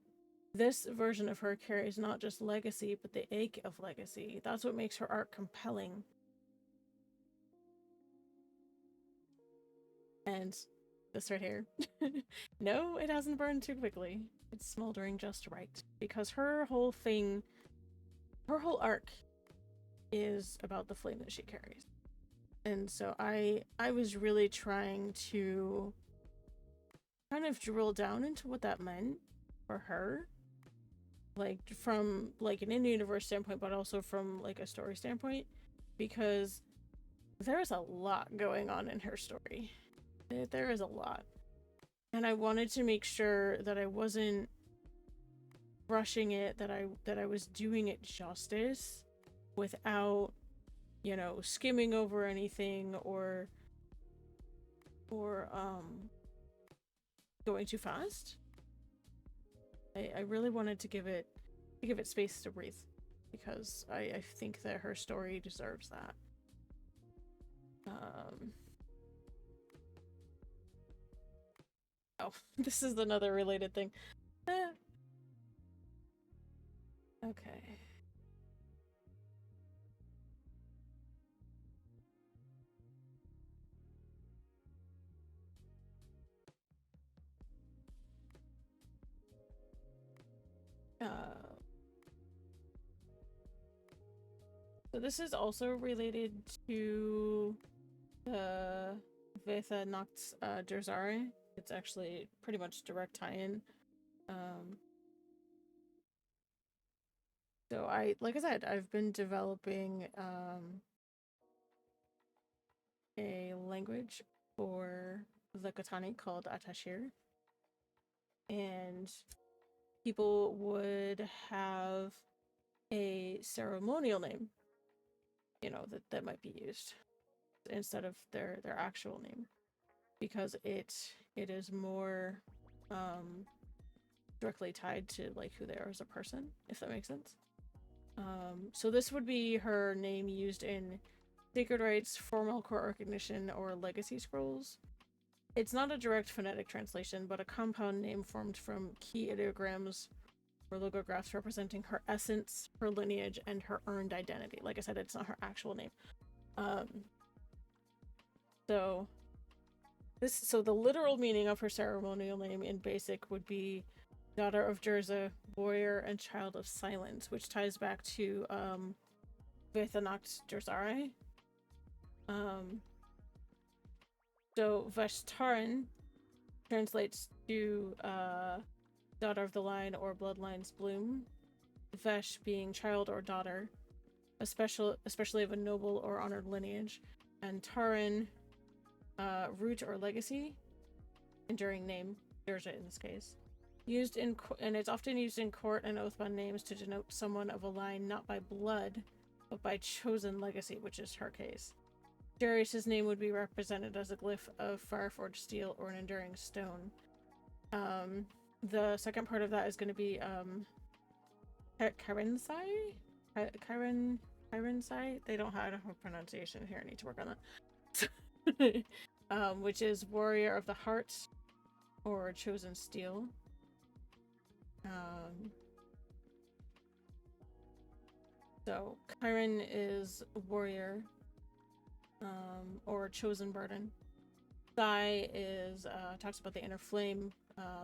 This version of her carries not just legacy, but the ache of legacy. That's what makes her arc compelling. And this right here. No, it hasn't burned too quickly. It's smoldering just right. Because her whole arc is about the flame that she carries. And so I was really trying to kind of drill down into what that meant for her. Like, from like an in-universe standpoint, but also from like a story standpoint, because there's a lot going on in her story. There is a lot, and I wanted to make sure that I wasn't rushing it, that I was doing it justice without, you know, skimming over anything or going too fast. I really wanted to give it space to breathe, because I think that her story deserves that. Oh, this is another related thing. Okay. So this is also related to the Vetha Noct Derzare. It's actually pretty much direct tie-in. So like I said, I've been developing a language for the Katani called Atashir. And people would have a ceremonial name, you know, that might be used instead of their actual name, because it is more directly tied to like who they are as a person, if that makes sense. So this would be her name used in sacred rites, formal court recognition, or legacy scrolls. It's not a direct phonetic translation, but a compound name formed from key ideograms or logographs representing her essence, her lineage, and her earned identity. Like I said, it's not her actual name. So the literal meaning of her ceremonial name in Basic would be daughter of Jerza, warrior, and child of silence, which ties back to Vethanacht Jerzare. So Veshtaran translates to daughter of the line or bloodline's bloom. Vesh being child or daughter, especially of a noble or honored lineage, and Taran, root or legacy, enduring name, Dirja in this case. And it's often used in court and oathbound names to denote someone of a line not by blood, but by chosen legacy, which is her case. Darius's name would be represented as a glyph of fireforged steel or an enduring stone. The second part of that is going to be Kyrensai? Kyrensai? They don't have a pronunciation here. I need to work on that. Which is warrior of the heart or chosen steel. So Kyren is warrior, or chosen burden. Sai is talks about the inner flame,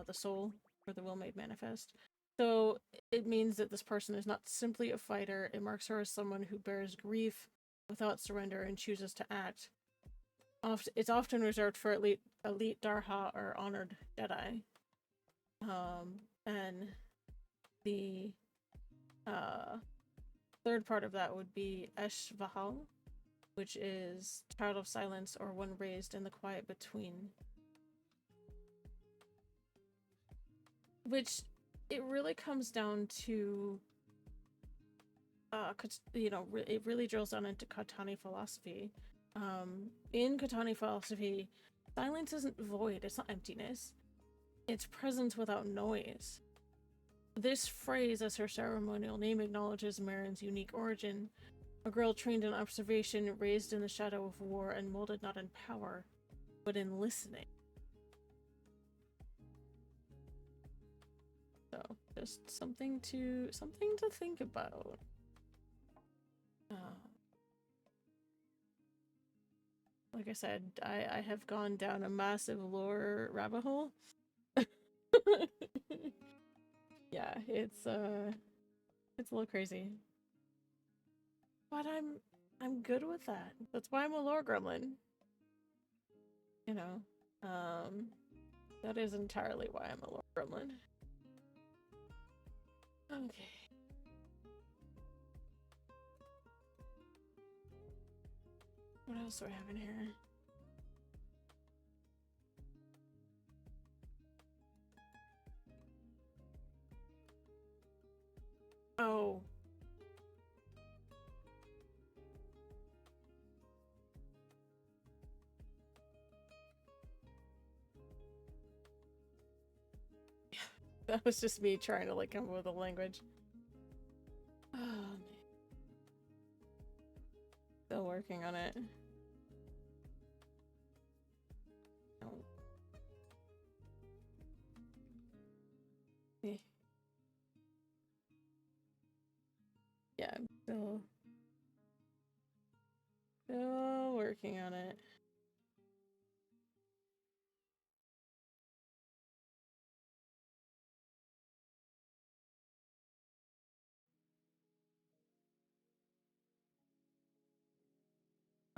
the soul, or the will made manifest. So it means that this person is not simply a fighter. It marks her as someone who bears grief without surrender and chooses to act. It's often reserved for elite Darha or honored Jedi. And the third part of that would be Esh Vahal, which is child of silence or one raised in the quiet between. Which it really comes down to, you know, it really drills down into Katani philosophy. In Katani philosophy, silence isn't void, it's not emptiness. It's presence without noise. This phrase, as her ceremonial name, acknowledges Marin's unique origin. A girl trained in observation, raised in the shadow of war, and molded not in power, but in listening. So, just something to think about. Like I said, I have gone down a massive lore rabbit hole. Yeah, it's a little crazy. But I'm good with that. That's why I'm a lore gremlin. You know. That is entirely why I'm a lore gremlin. Okay. What else do I have in here? Oh. That was just me trying to like come up with a language. Oh man. Still working on it. Eh. Yeah, I'm still working on it.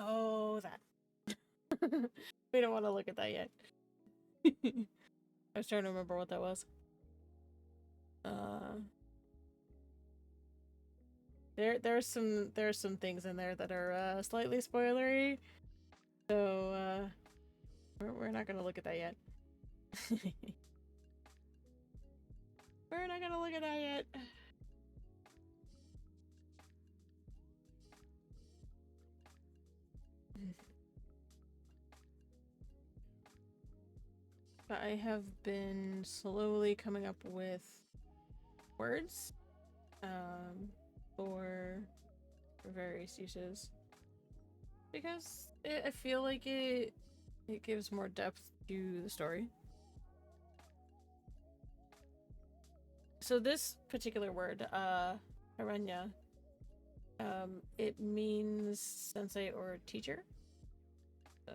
Oh, that. We don't want to look at that yet. I was trying to remember what that was. There's some things in there that are slightly spoilery, so we're not gonna look at that yet. We're not gonna look at that yet. But I have been slowly coming up with words for various uses because I feel like it gives more depth to the story. So this particular word, Haranya, it means sensei or teacher. So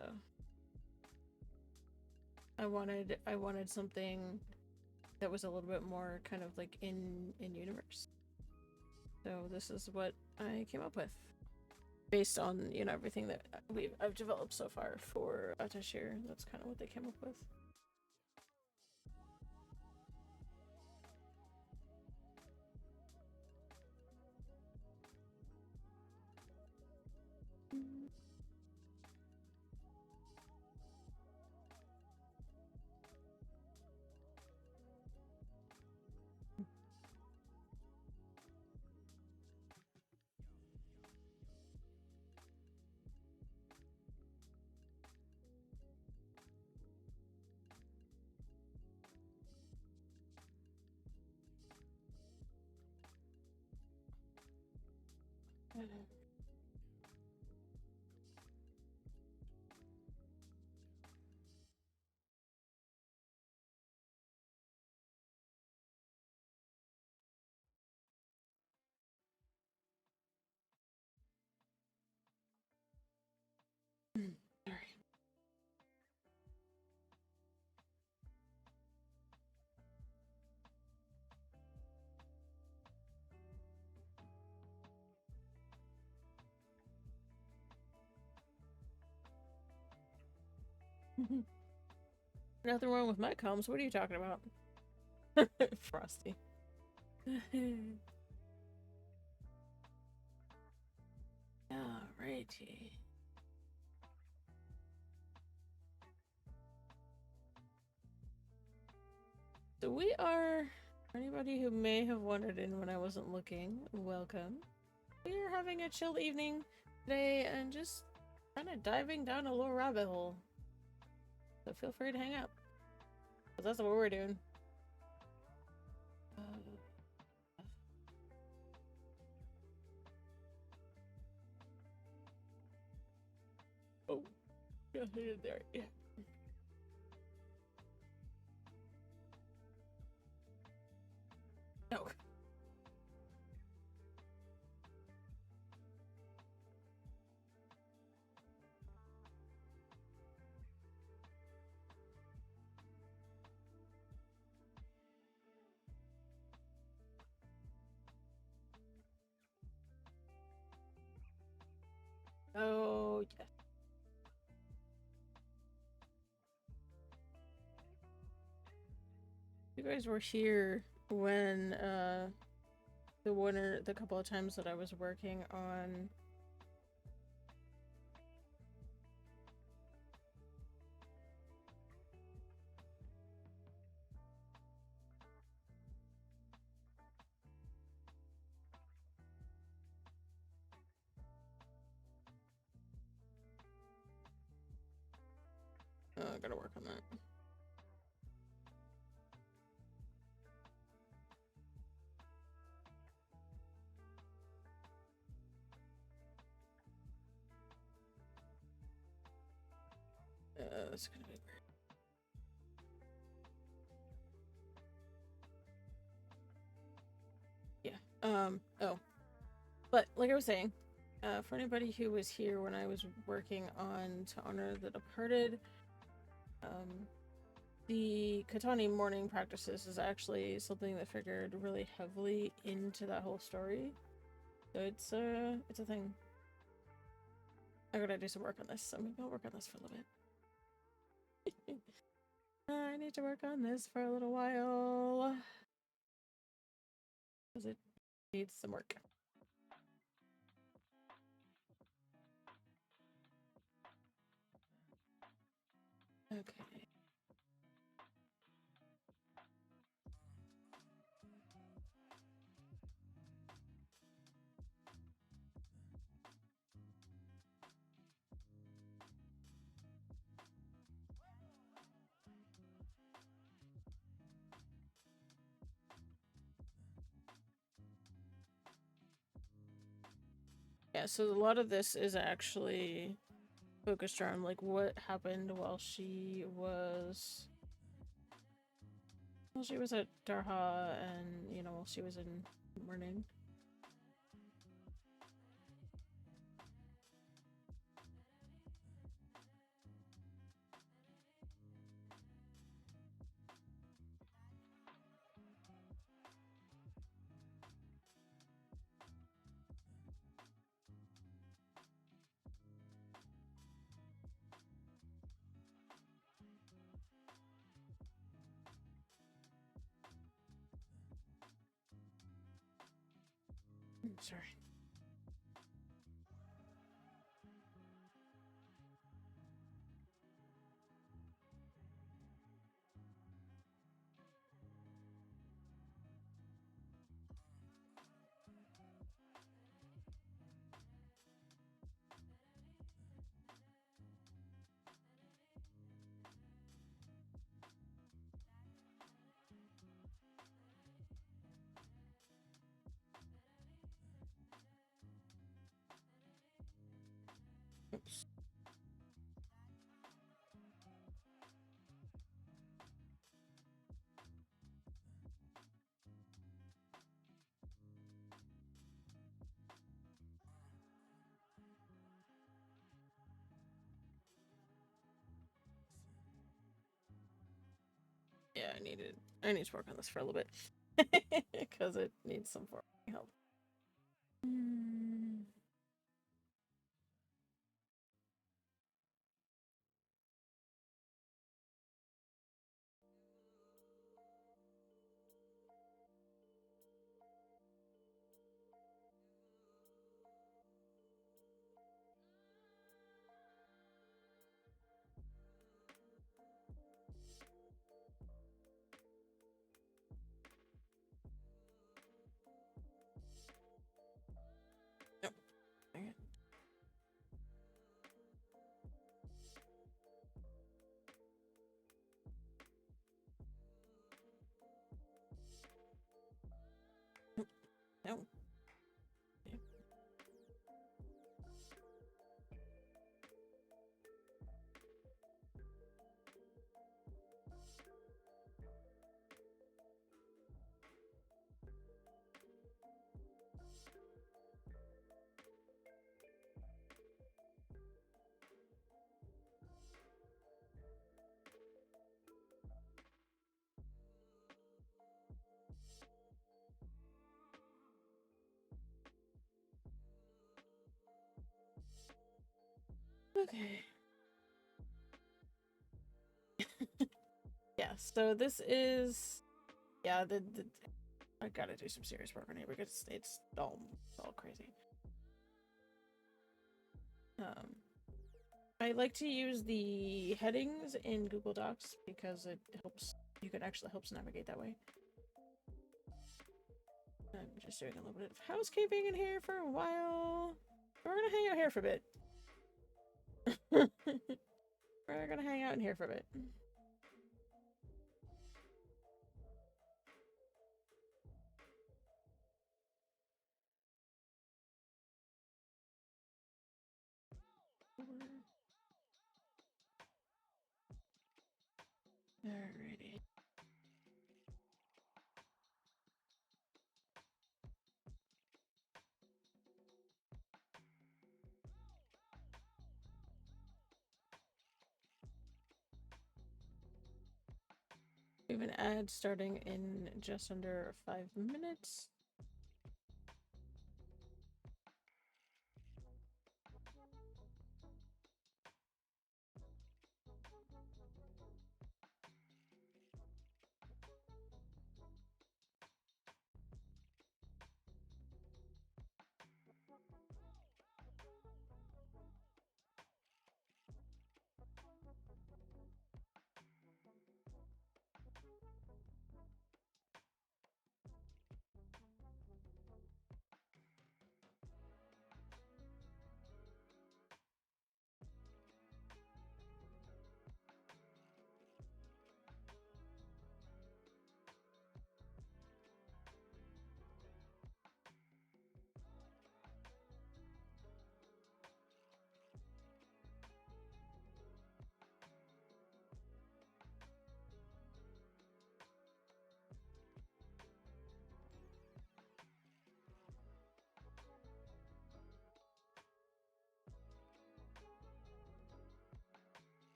I wanted something that was a little bit more kind of like in universe. So this is what I came up with, based on, you know, everything that I've developed so far for Atashir. That's kind of what they came up with. Nothing wrong with my comms. What are you talking about? Frosty. Alrighty. So we are, for anybody who may have wandered in when I wasn't looking, welcome. We are having a chill evening today and just kind of diving down a little rabbit hole. So feel free to hang out. Because that's what we're doing. Oh, yeah, there, yeah. No. Oh, yes. You guys were here when, the couple of times that I was working on I gotta work on that. That's gonna be weird. Oh, but like I was saying, for anybody who was here when I was working on To Honor the Departed, the Katani morning practices is actually something that figured really heavily into that whole story. So it's a thing. I gotta do some work on this, so maybe I'll work on this for a little bit. I need to work on this for a little while. Because it needs some work. Okay. Yeah, so a lot of this is actually focused around like what happened while she was at Darha and, you know, while she was in mourning. Sorry. Oops. Yeah, I need to work on this for a little bit. Because it needs some help. Nope. Dang it. Nope. No. Okay. Yeah, so this is yeah, I gotta do some serious work on it because it's all crazy. I like to use the headings in Google Docs because it helps. You can actually helps navigate that way. I'm just doing a little bit of housekeeping in here for a while. We're gonna hang out here for a bit. We're gonna hang out in here for a bit. Alrighty. We have an ad starting in just under 5 minutes.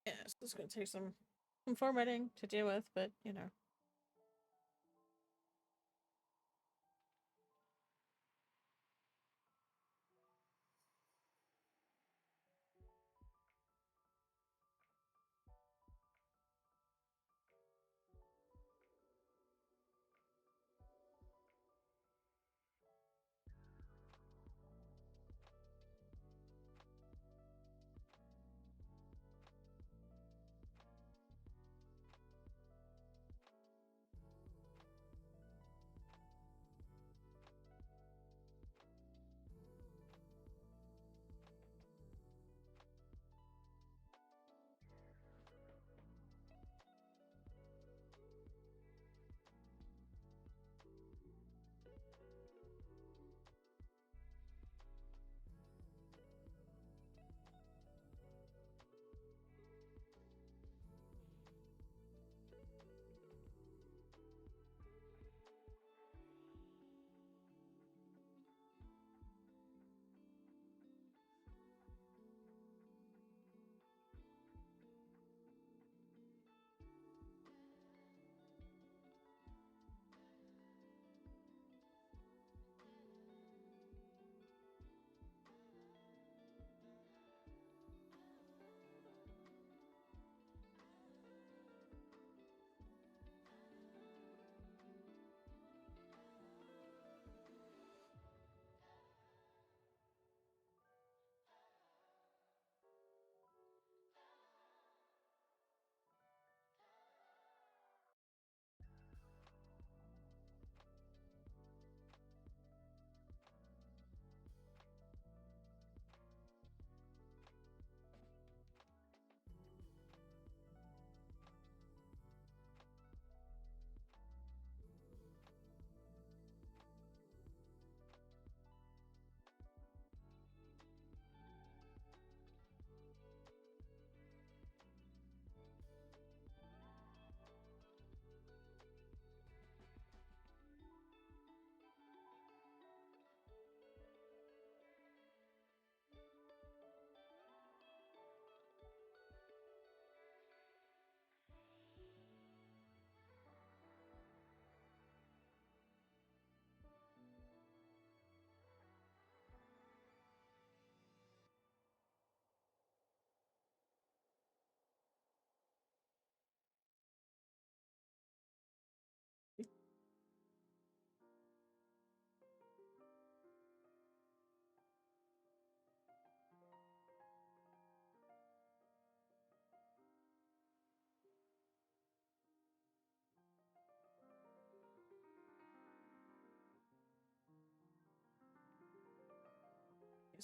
Yeah. So it's going to take some formatting to deal with, but you know.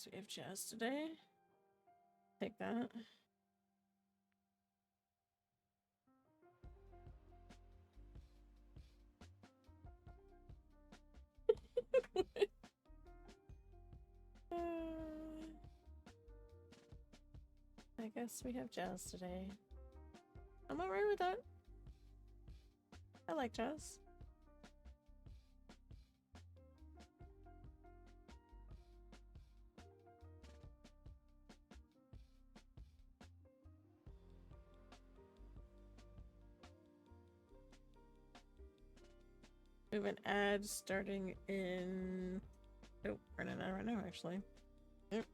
guess we have jazz today. Take that. I guess we have jazz today. I'm alright with that. I like jazz. We have an ad starting in... Oh, we're in an ad right now, actually. Yep.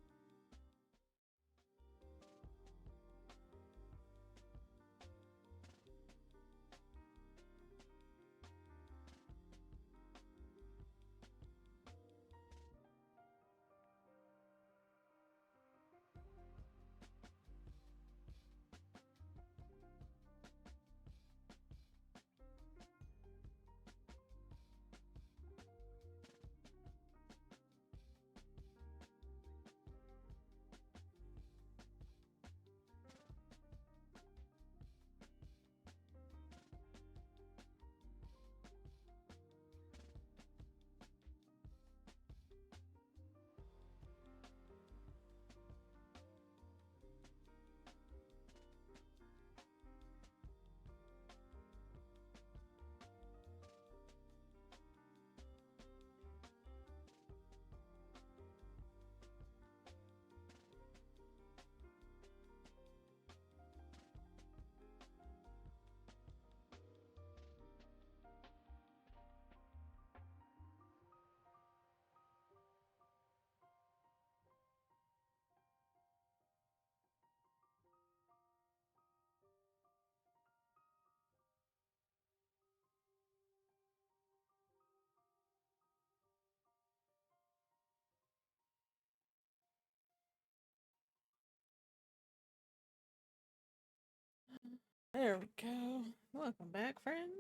There we go. Welcome back, friend.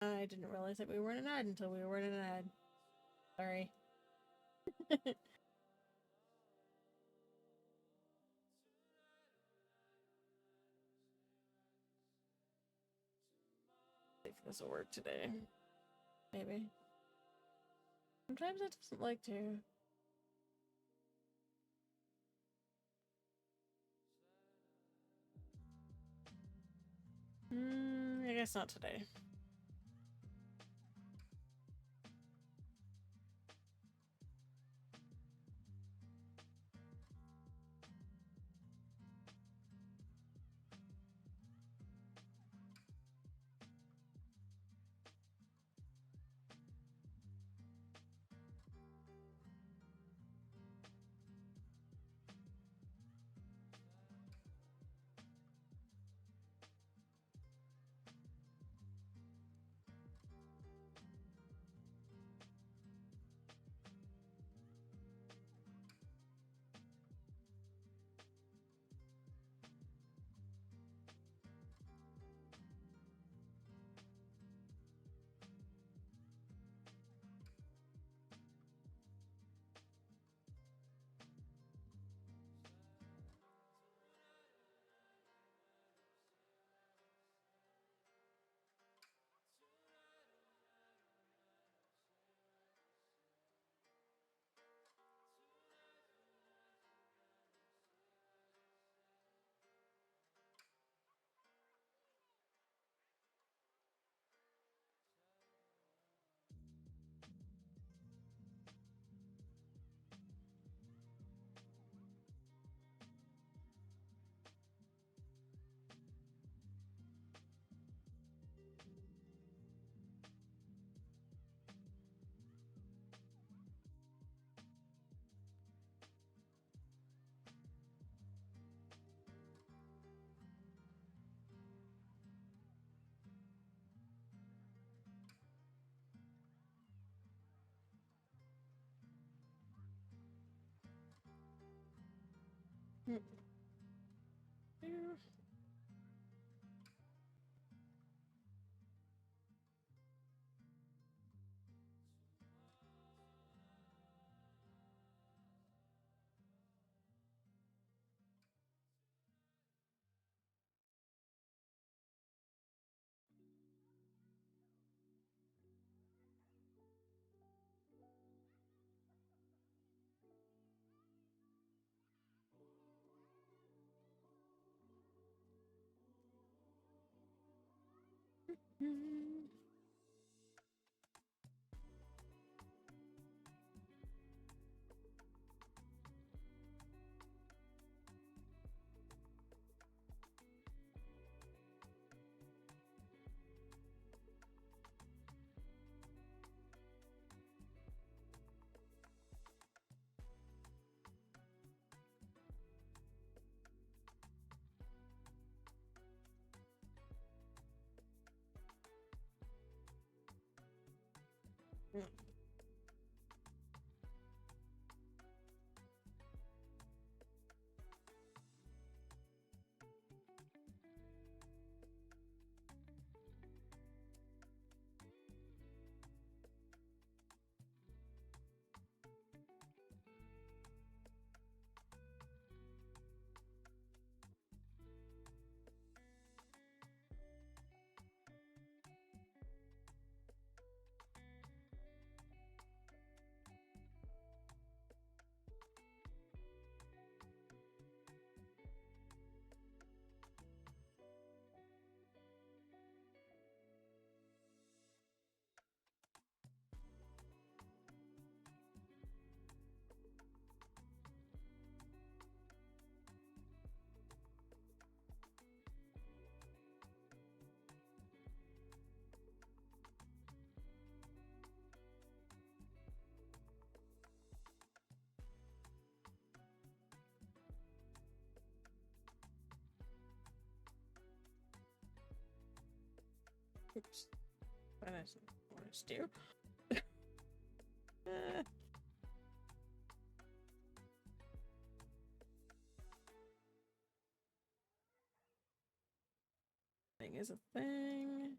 I didn't realize that we were in an ad until we were in an ad. Sorry. See if this will work today. Maybe. Sometimes it doesn't like to. I guess not today. Hmm. Oops. What I want to do. Thing is a thing.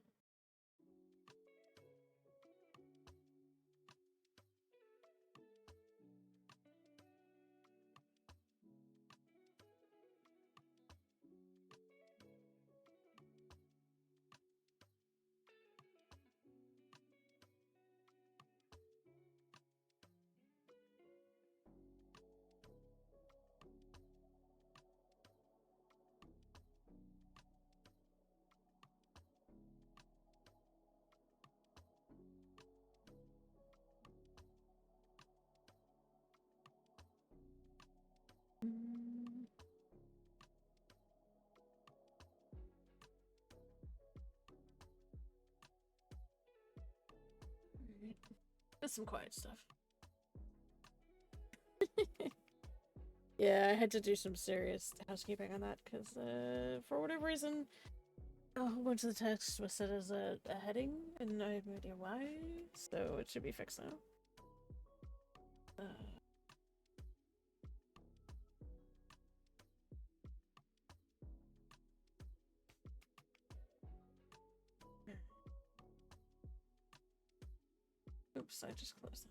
That's some quiet stuff. Yeah, I had to do some serious housekeeping on that because, for whatever reason, a whole bunch of the text was set as a heading, and I have no idea why, so it should be fixed now. Oops, I just closed that.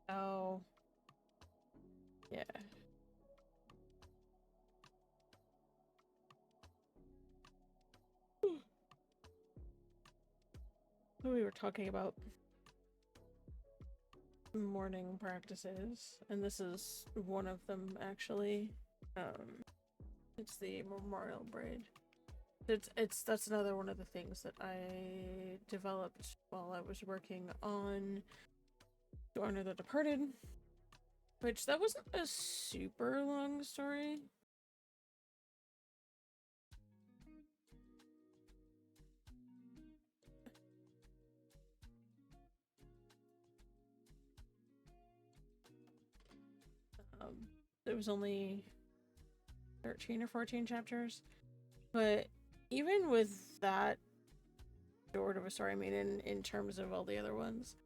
Oh. Yeah. We were talking about morning practices, and this is one of them actually. It's the memorial braid. That's another one of the things that I developed while I was working on To Honor the Departed, which that wasn't a super long story. It was only 13 or 14 chapters, but even with that short of a story, I mean, in terms of all the other ones,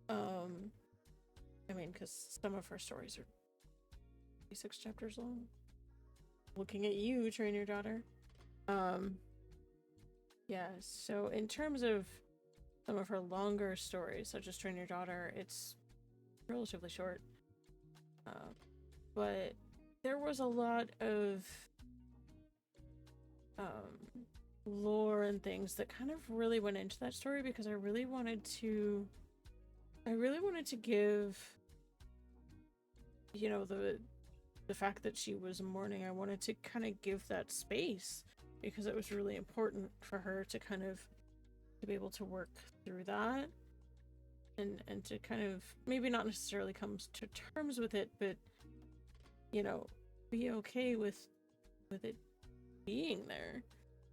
I mean, because some of her stories are 6 chapters long. Looking at you, train your daughter. Yeah, so in terms of some of her longer stories, such as Train Your Daughter, it's relatively short. But there was a lot of lore and things that kind of really went into that story because I really wanted to give, you know, the fact that she was mourning, I wanted to kind of give that space because it was really important for her to kind of to be able to work through that and to kind of maybe not necessarily come to terms with it, but you know, be okay with it being there,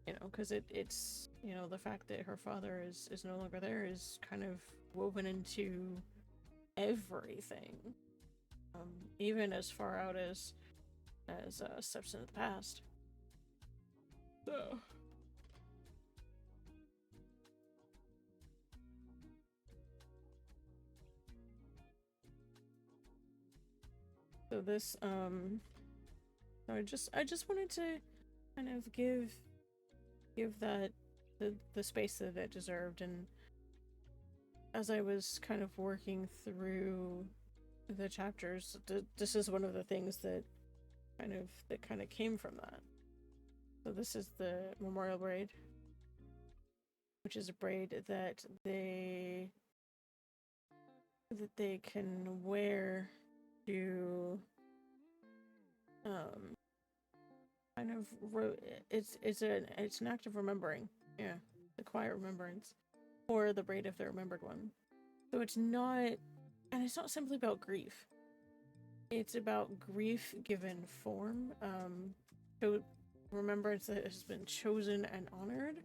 you know, because it's, you know, the fact that her father is no longer there is kind of woven into everything, even as far out as steps into the past. So this so I just wanted to kind of give that the space that it deserved, and as I was kind of working through the chapters, this is one of the things that kind of came from that. So this is the memorial braid, which is a braid that they can wear to kind of it's an act of remembering, yeah, the quiet remembrance, or the braid if the remembered one. So it's not simply about grief. It's about grief given form, so remembrance that has been chosen and honored.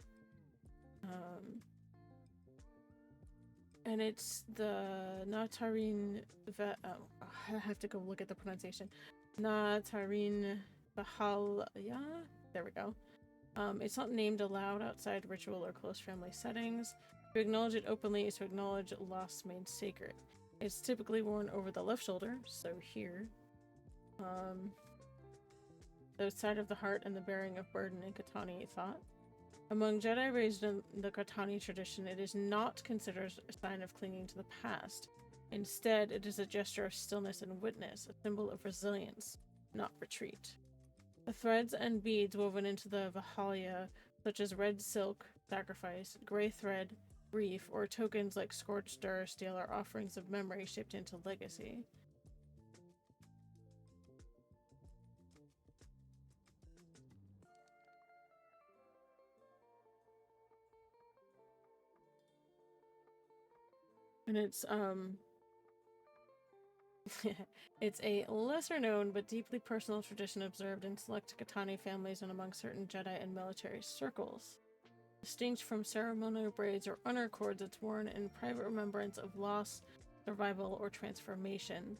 And it's the Natarin I have to go look at the pronunciation. Natarin Bahalya. There we go. It's not named aloud outside ritual or close family settings. To acknowledge it openly is to acknowledge loss made sacred. It's typically worn over the left shoulder, so here. The side of the heart and the bearing of burden in Katani thought. Among Jedi raised in the Katani tradition, it is not considered a sign of clinging to the past. Instead, it is a gesture of stillness and witness, a symbol of resilience, not retreat. The threads and beads woven into the Vahalia, such as red silk, sacrifice, gray thread, grief, or tokens like scorched steel, are offerings of memory shaped into legacy. And it's it's a lesser known but deeply personal tradition observed in select Katani families and among certain Jedi and military circles. Distinct from ceremonial braids or honor cords, it's worn in private remembrance of loss, survival, or transformation.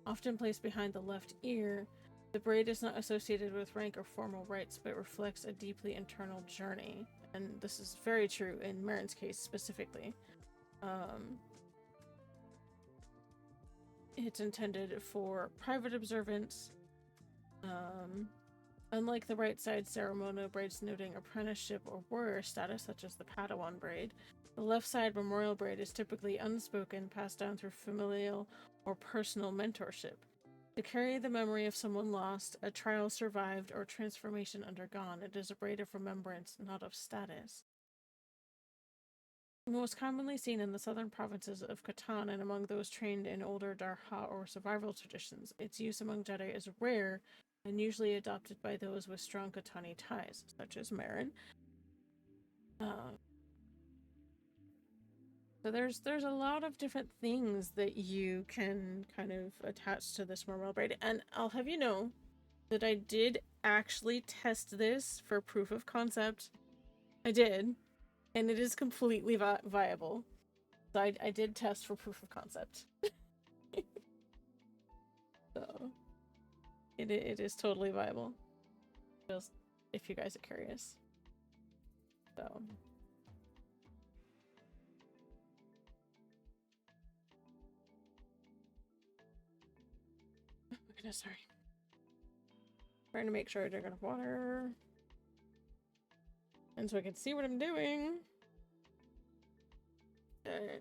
Often placed behind the left ear, the braid is not associated with rank or formal rites, but reflects a deeply internal journey. And this is very true in Marin's case specifically. It's intended for private observance. Unlike the right side ceremonial braids noting apprenticeship or warrior status, such as the Padawan braid, the left side memorial braid is typically unspoken, passed down through familial or personal mentorship. To carry the memory of someone lost, a trial survived, or transformation undergone, it is a braid of remembrance, not of status. Most commonly seen in the southern provinces of Catan and among those trained in older Darha or survival traditions, its use among Jedi is rare and usually adopted by those with strong Katani ties, such as Marin. So there's a lot of different things that you can kind of attach to this memorial braid, and I'll have you know that I did actually test this for proof of concept. I did. And it is completely viable. So I did test for proof of concept. So, It is totally viable. Just if you guys are curious. So. Oh my goodness, sorry. Trying to make sure I drink enough water. And so I can see what I'm doing. Okay.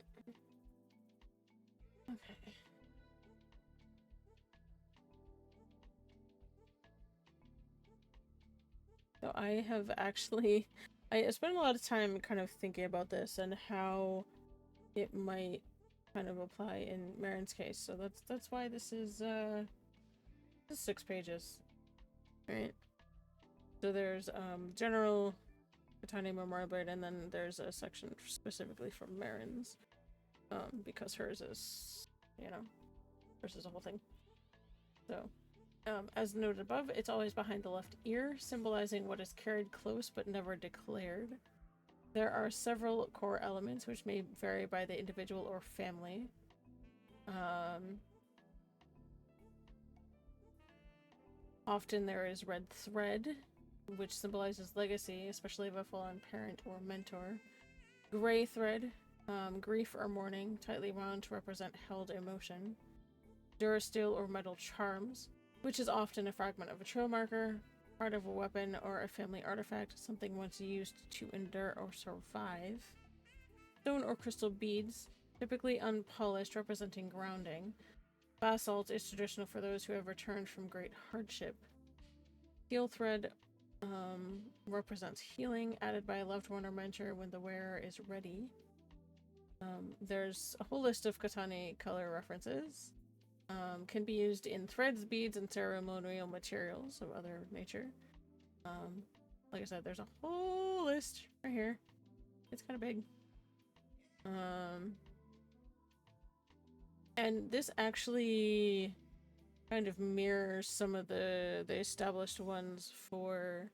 So I have actually, I spent a lot of time kind of thinking about this and how it might kind of apply in Marin's case. So that's why this is 6 pages, right? So there's general Katani Memorial Blade, and then there's a section specifically for Marin's, because hers is, you know, hers is a whole thing. So. As noted above, it's always behind the left ear, symbolizing what is carried close but never declared. There are several core elements which may vary by the individual or family. Often there is red thread, which symbolizes legacy, especially of a fallen parent or mentor. Gray thread, grief or mourning, tightly wound to represent held emotion. Durasteel or metal charms, which is often a fragment of a trail marker, part of a weapon, or a family artifact, something once used to endure or survive. Stone or crystal beads, typically unpolished, representing grounding. Basalt is traditional for those who have returned from great hardship. Steel thread represents healing, added by a loved one or mentor when the wearer is ready. There's a whole list of Katani color references. Can be used in threads, beads, and ceremonial materials of other nature. Like I said, there's a whole list right here. It's kind of big. And this actually kind of mirrors some of the established ones for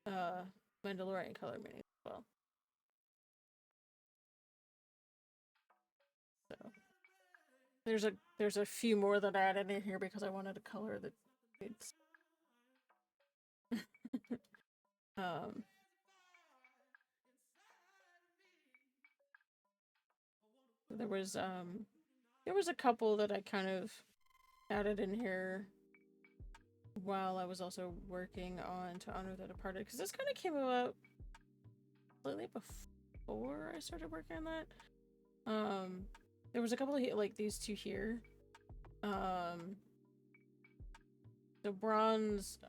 Mandalorian color meaning as well. So there's a few more that I added in here because I wanted to color the beads. There was a couple that I kind of added in here while I was also working on To Honor the Departed, because this kind of came about slightly before I started working on that. There was a couple of like these two here. The bronze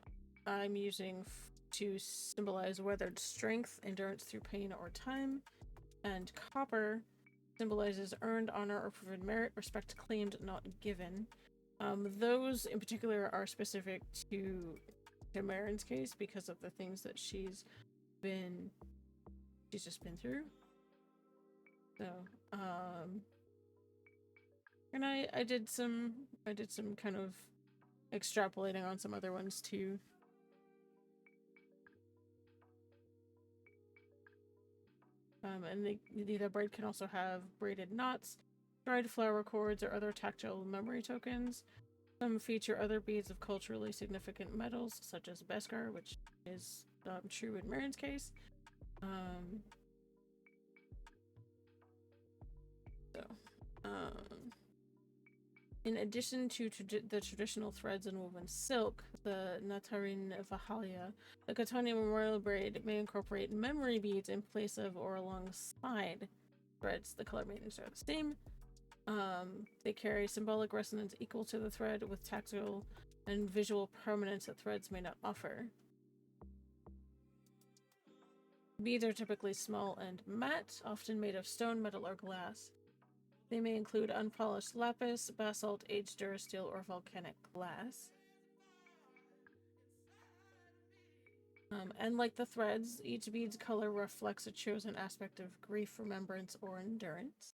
I'm using to symbolize weathered strength, endurance through pain or time, and copper symbolizes earned honor or proven merit, respect claimed, not given. Those in particular are specific to Marin's case because of the things that she's just been through. So, and I did some kind of extrapolating on some other ones too. And the braid can also have braided knots, dried flower cords, or other tactile memory tokens. Some feature other beads of culturally significant metals, such as Beskar, which is true in Marin's case. In addition to the traditional threads and woven silk, the Natarin Vahalia, the Katani memorial braid may incorporate memory beads in place of or alongside threads. The color meanings are the same. They carry symbolic resonance equal to the thread with tactile and visual permanence that threads may not offer. Beads are typically small and matte, often made of stone, metal, or glass. They may include unpolished lapis, basalt, aged durasteel, or volcanic glass. And like the threads, each bead's color reflects a chosen aspect of grief, remembrance, or endurance.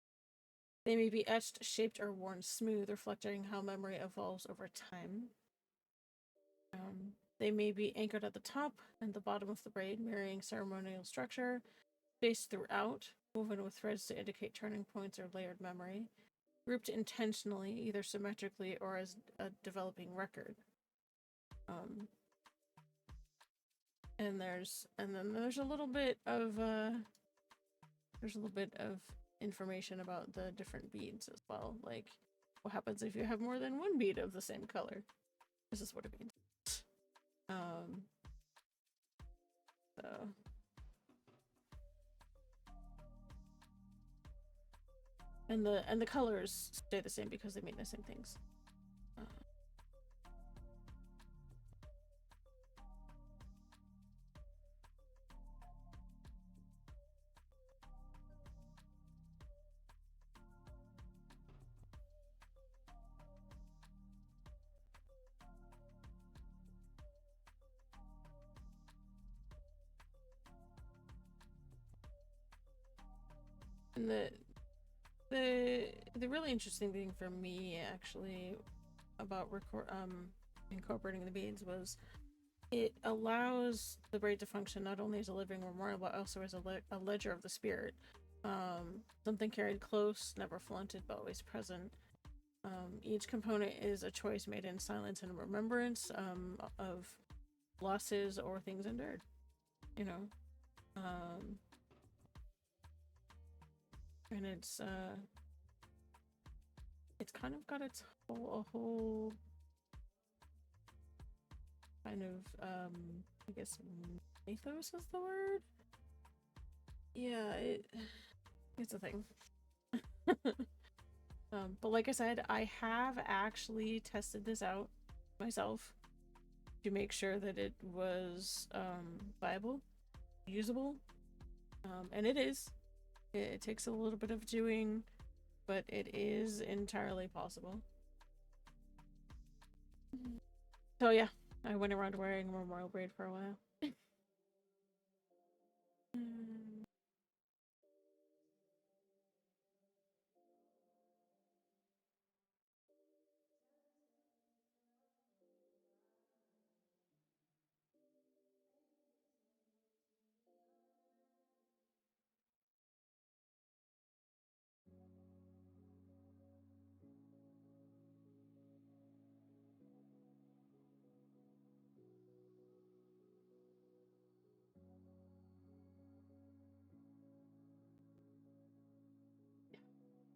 They may be etched, shaped, or worn smooth, reflecting how memory evolves over time. They may be anchored at the top and the bottom of the braid, mirroring ceremonial structure, spaced throughout, woven with threads to indicate turning points or layered memory, grouped intentionally, either symmetrically or as a developing record. And then there's a little bit of information about the different beads as well. Like, what happens if you have more than one bead of the same color? This is what it means. So and the colors stay the same because they mean the same things. And the really interesting thing for me actually about incorporating the beads was it allows the braid to function not only as a living memorial but also as a ledger of the spirit. Something carried close, never flaunted, but always present. Each component is a choice made in silence and remembrance of losses or things endured. You know, and it's kind of got its whole kind of I guess mythos is the word. Yeah, it's a thing. But like I said, I have actually tested this out myself to make sure that it was viable, usable, and it is. It takes a little bit of doing, but it is entirely possible. So yeah, I went around wearing a memorial braid for a while.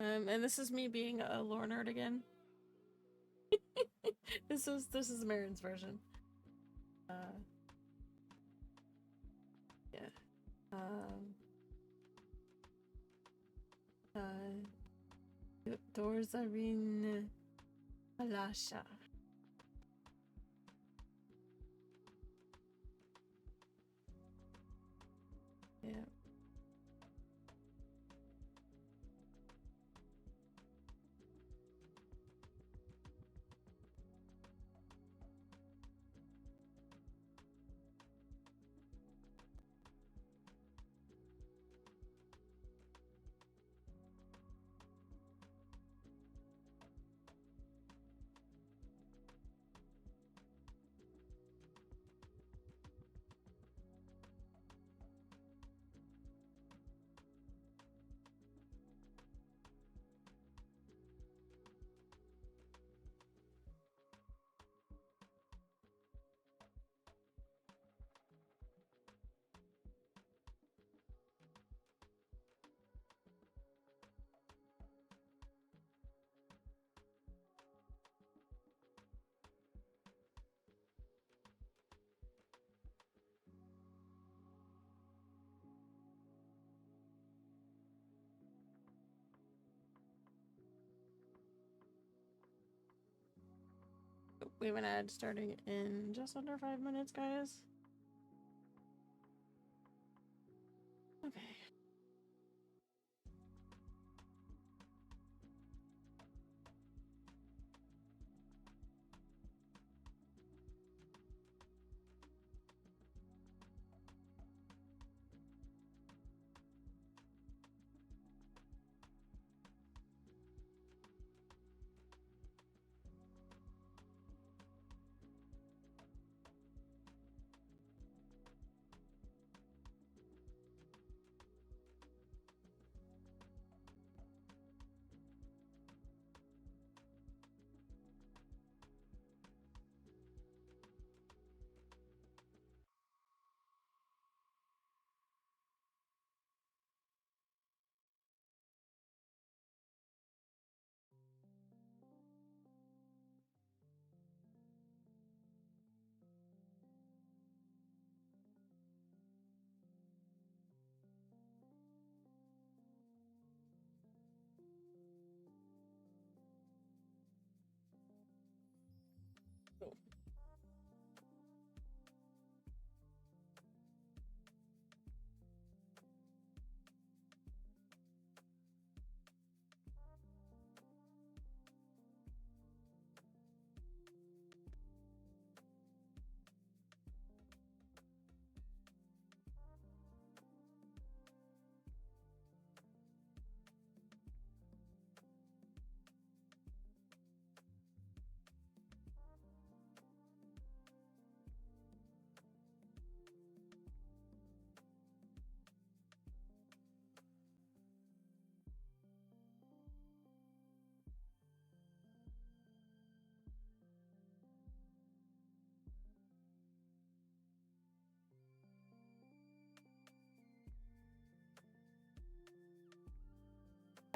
And this is me being a lore nerd again. This is Marin's version. Yeah. Doors are in Alasha. Yeah. We have an ad starting in just under 5 minutes, guys. Okay.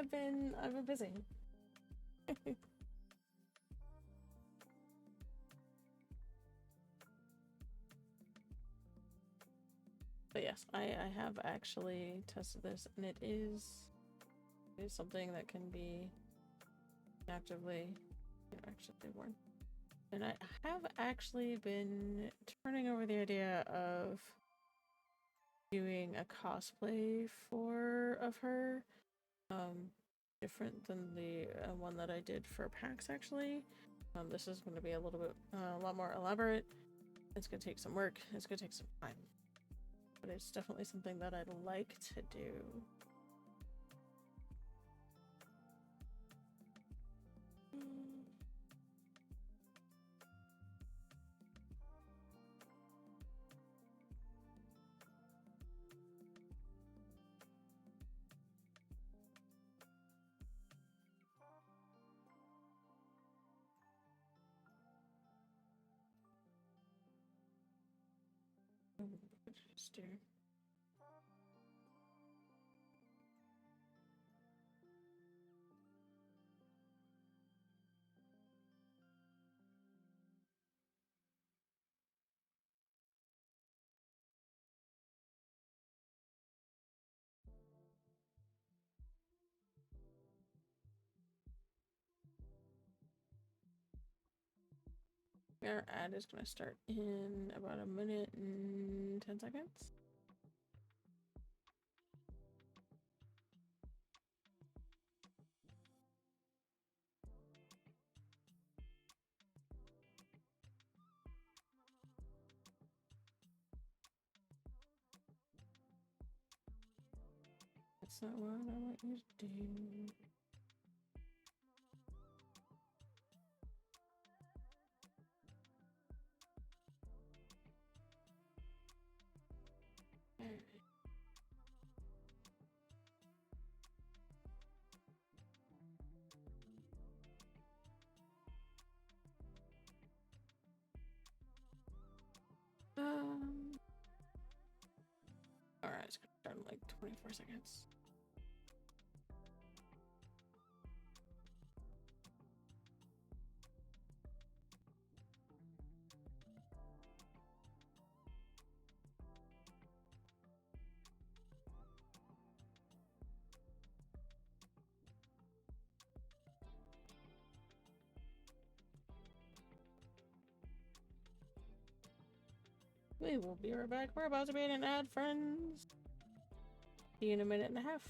I've been busy. But yes, I have actually tested this, and it is something that can be actively worn. And I have actually been turning over the idea of doing a cosplay of her, different than the one that I did for PAX actually. This is going to be a little bit, a lot more elaborate. It's going to take some work. It's going to take some time, but it's definitely something that I'd like to do. Just do. Our ad is going to start in about 1 minute and 10 seconds. That's not what I want you to do. Alright, it's gonna start in like 24 seconds. We will be right back. We're about to be in an ad, friends. See you in 1.5 minutes.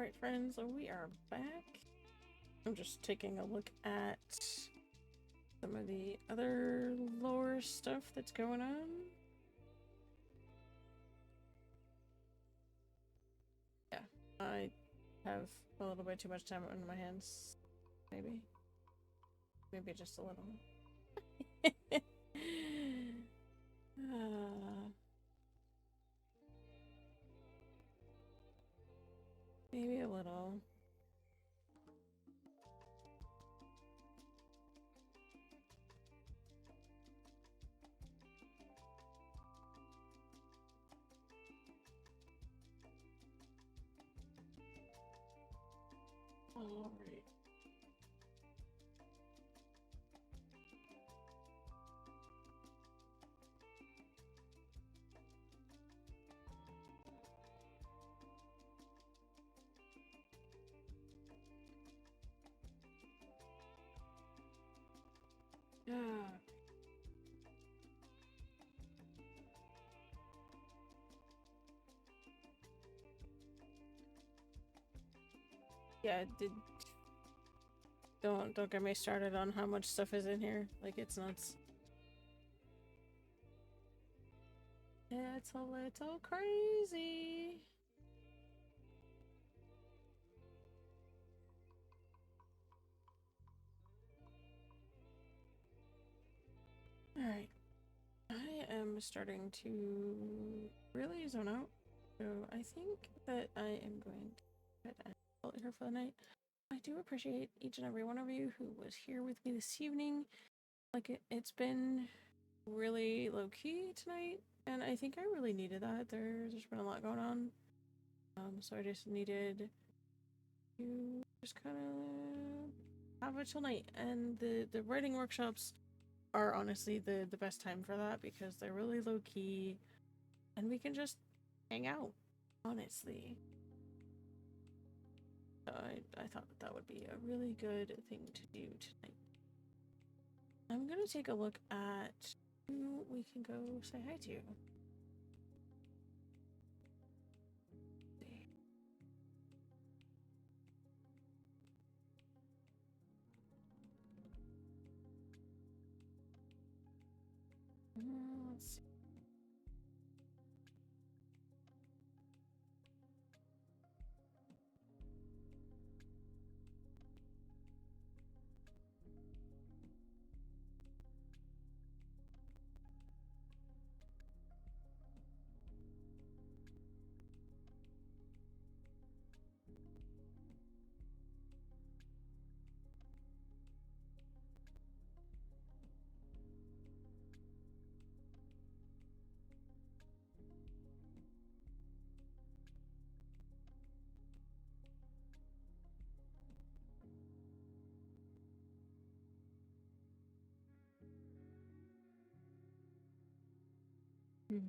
Alright, friends, so we are back. I'm just taking a look at some of the other lore stuff that's going on. Yeah, I have a little bit too much time on my hands. Maybe. Maybe just a little. Maybe a little. All right. Yeah. Yeah, don't get me started on how much stuff is in here. Like, it's nuts. It's a little crazy. Alright. I am starting to really zone out. So I think that I am going to call it here for the night. I do appreciate each and every one of you who was here with me this evening. Like, it's been really low-key tonight, and I think I really needed that. There's been a lot going on. So I just needed to just kind of have a chill night. And the writing workshops are honestly the best time for that because they're really low-key, and we can just hang out, honestly. So I thought that would be a really good thing to do tonight. I'm gonna take a look at who we can go say hi to. Let's see. Hmm.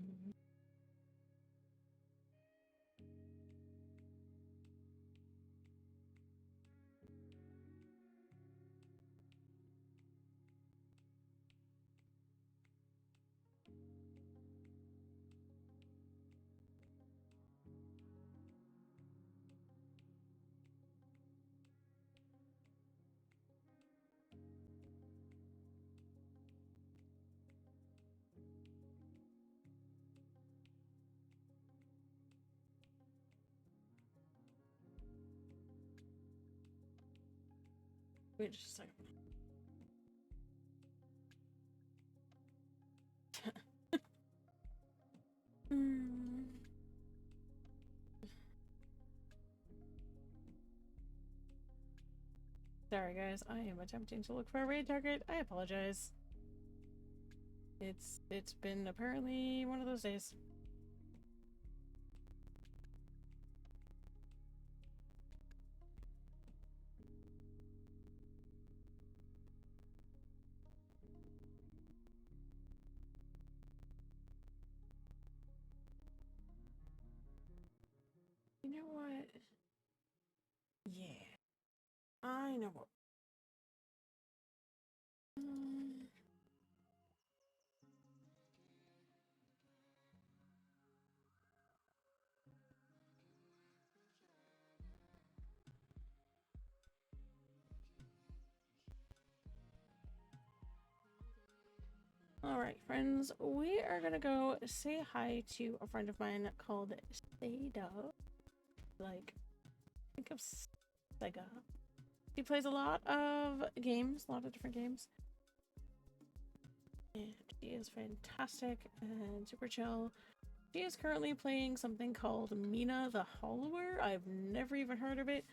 Wait just a second. Sorry guys, I am attempting to look for a raid target. I apologize. It's been apparently one of those days. You know what? Yeah. I know what. Alright, friends, we are gonna go say hi to a friend of mine called Seda. Like, think of Sega. She plays a lot of games, a lot of different games. And she is fantastic and super chill. She is currently playing something called Mina the Hollower. I've never even heard of it,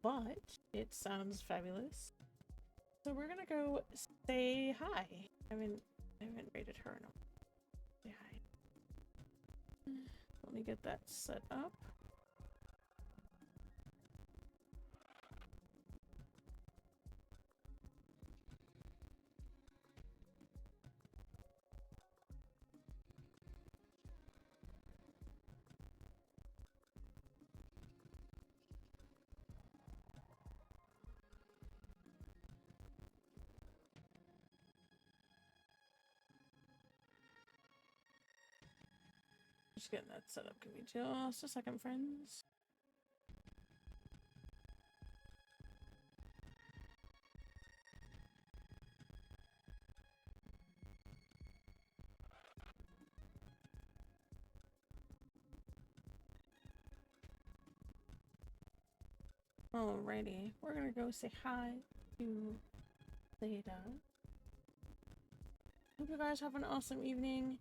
but it sounds fabulous. So we're gonna go say hi. I haven't rated her in a while. Say hi. Let me get that set up. Just getting that set up. Give me just a second, friends. Alrighty, we're gonna go say hi to Zeta. Hope you guys have an awesome evening.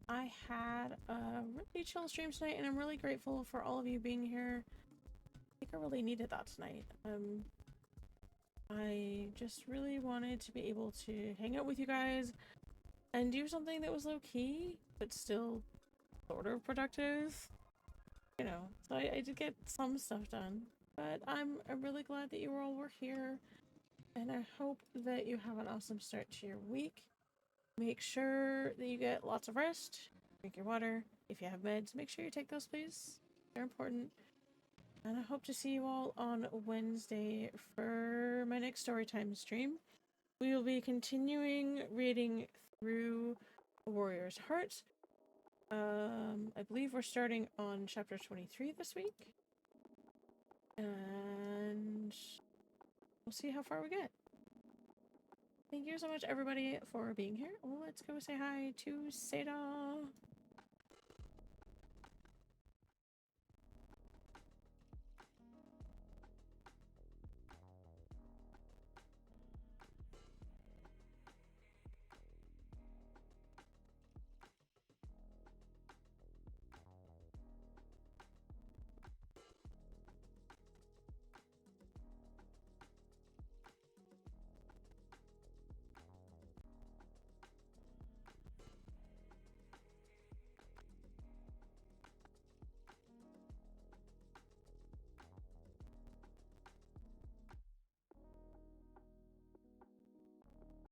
I had a really chill stream tonight, and I'm really grateful for all of you being here. I think I really needed that tonight. I just really wanted to be able to hang out with you guys and do something that was low-key, but still sort of productive. You know, so I did get some stuff done. But I'm really glad that you all were here, and I hope that you have an awesome start to your week. Make sure that you get lots of rest, drink your water. If you have meds, make sure you take those, please. They're important. And I hope to see you all on Wednesday for my next storytime stream. We will be continuing reading through A Warrior's Heart. I believe we're starting on chapter 23 this week. And we'll see how far we get. Thank you so much, everybody, for being here. Let's go say hi to Seda.